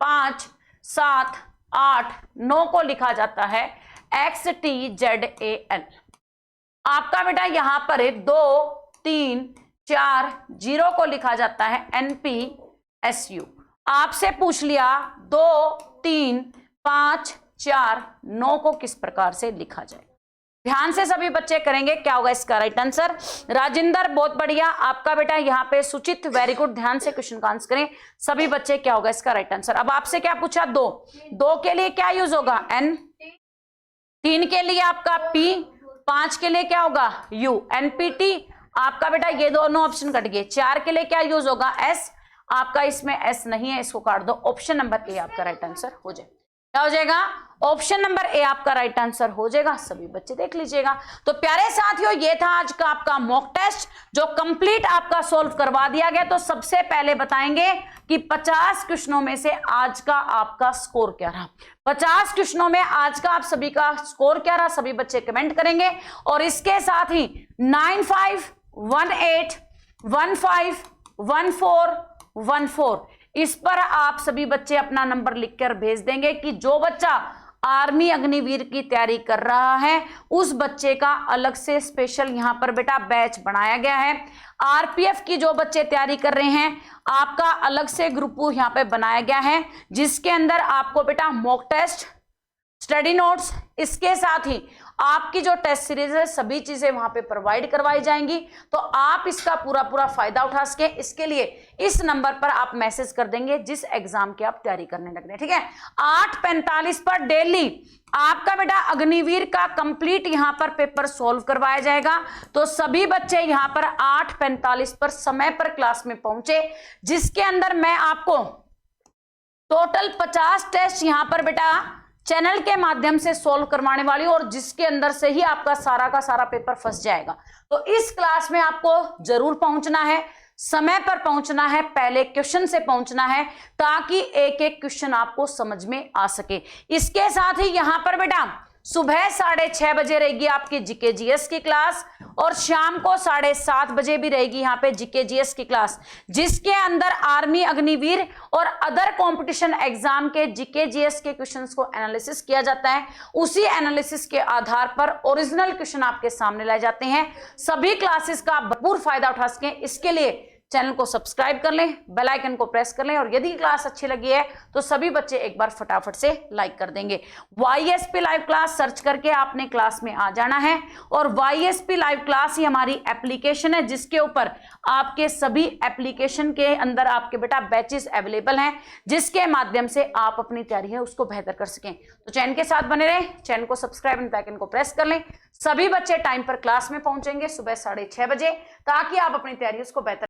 5 7 8 9 को लिखा जाता है XTZAN। आपका बेटा यहां पर 2 3 4 0 को लिखा जाता है NPSU। आपसे पूछ लिया 2 3 5 4 9 को किस प्रकार से लिखा जाए। ध्यान से सभी बच्चे करेंगे, क्या होगा इसका राइट आंसर? राजिंदर बहुत बढ़िया, आपका बेटा यहाँ पे सुचित वेरी गुड, ध्यान से क्वेश्चन का आंसर करें सभी बच्चे, क्या होगा इसका राइट आंसर? अब आपसे क्या पूछा, 2 के लिए क्या यूज होगा? N, 3 के लिए आपका P, 5 के लिए क्या होगा? U, NPT। आपका बेटा ये दोनों ऑप्शन कट गए। 4 के लिए क्या यूज होगा? S, आपका इसमें S नहीं है, इसको काट दो। ऑप्शन नंबर ए आपका राइट आंसर हो जाए। क्या हो जाएगा? ऑप्शन नंबर ए आपका राइट आंसर हो जाएगा। सभी बच्चे देख लीजिएगा। तो प्यारे साथियों, ये था आज का आपका मॉक टेस्ट जो कंप्लीट आपका सोल्व करवा दिया गया। तो सबसे पहले बताएंगे कि 50 क्वेश्चनों में से आज का आपका स्कोर क्या रहा। 50 क्वेश्चनों में आज का आप सभी का स्कोर क्या रहा, सभी बच्चे कमेंट करेंगे। और इसके साथ ही 95 18 15 14 14 इस पर आप सभी बच्चे अपना नंबर लिखकर भेज देंगे कि जो बच्चा आर्मी अग्निवीर की तैयारी कर रहा है उस बच्चे का अलग से स्पेशल यहां पर बेटा बैच बनाया गया है। आरपीएफ की जो बच्चे तैयारी कर रहे हैं आपका अलग से ग्रुप यहां पे बनाया गया है, जिसके अंदर आपको बेटा मॉक टेस्ट, स्टडी नोट्स, इसके साथ ही आपकी जो टेस्ट सीरीज है सभी चीजें वहां पे प्रोवाइड करवाई जाएंगी। तो आप इसका पूरा फायदा उठा सके, इसके लिए इस नंबर पर आप मैसेज कर देंगे जिस एग्जाम की आप तैयारी करने लग रहे हैं। ठीक है, 8:45 पर डेली आपका बेटा अग्निवीर का कंप्लीट यहां पर पेपर सॉल्व करवाया जाएगा। तो सभी बच्चे यहां पर 8:45 पर समय पर क्लास में पहुंचे, जिसके अंदर मैं आपको टोटल 50 टेस्ट यहां पर बेटा चैनल के माध्यम से सोल्व करवाने वाली हूं, और जिसके अंदर से ही आपका सारा का सारा पेपर फंस जाएगा। तो इस क्लास में आपको जरूर पहुंचना है, समय पर पहुंचना है, पहले क्वेश्चन से पहुंचना है, ताकि एक एक क्वेश्चन आपको समझ में आ सके। इसके साथ ही यहां पर बेटा सुबह 6:30 बजे रहेगी आपकी जीके जीएस की क्लास, और शाम को 7:30 बजे भी रहेगी यहाँ पे जीके जीएस की क्लास, जिसके अंदर आर्मी, अग्निवीर और अदर कंपटीशन एग्जाम के जीके जीएस के क्वेश्चंस को एनालिसिस किया जाता है। उसी एनालिसिस के आधार पर ओरिजिनल क्वेश्चन आपके सामने लाए जाते हैं। सभी क्लासेस का भरपूर फायदा उठा सकें, इसके लिए चैनल को सब्सक्राइब कर लें, बेल आइकन को प्रेस कर लें, और यदि क्लास अच्छी लगी है तो सभी बच्चे एक बार फटाफट से लाइक कर देंगे। YSP लाइव क्लास सर्च करके आपने क्लास में आ जाना है, और YSP लाइव क्लास ही हमारी एप्लीकेशन है, जिसके ऊपर आपके सभी एप्लीकेशन के अंदर आपके बेटा बैचेस अवेलेबल हैं, जिसके माध्यम से आप अपनी तैयारी है उसको बेहतर कर सकें। तो चैनल के साथ बने रहें, चैनल को सब्सक्राइब एंड बेल आइकन को प्रेस कर लें। सभी बच्चे टाइम पर क्लास में पहुंचेंगे सुबह 6:30 बजे, ताकि आप अपनी तैयारी उसको बेहतर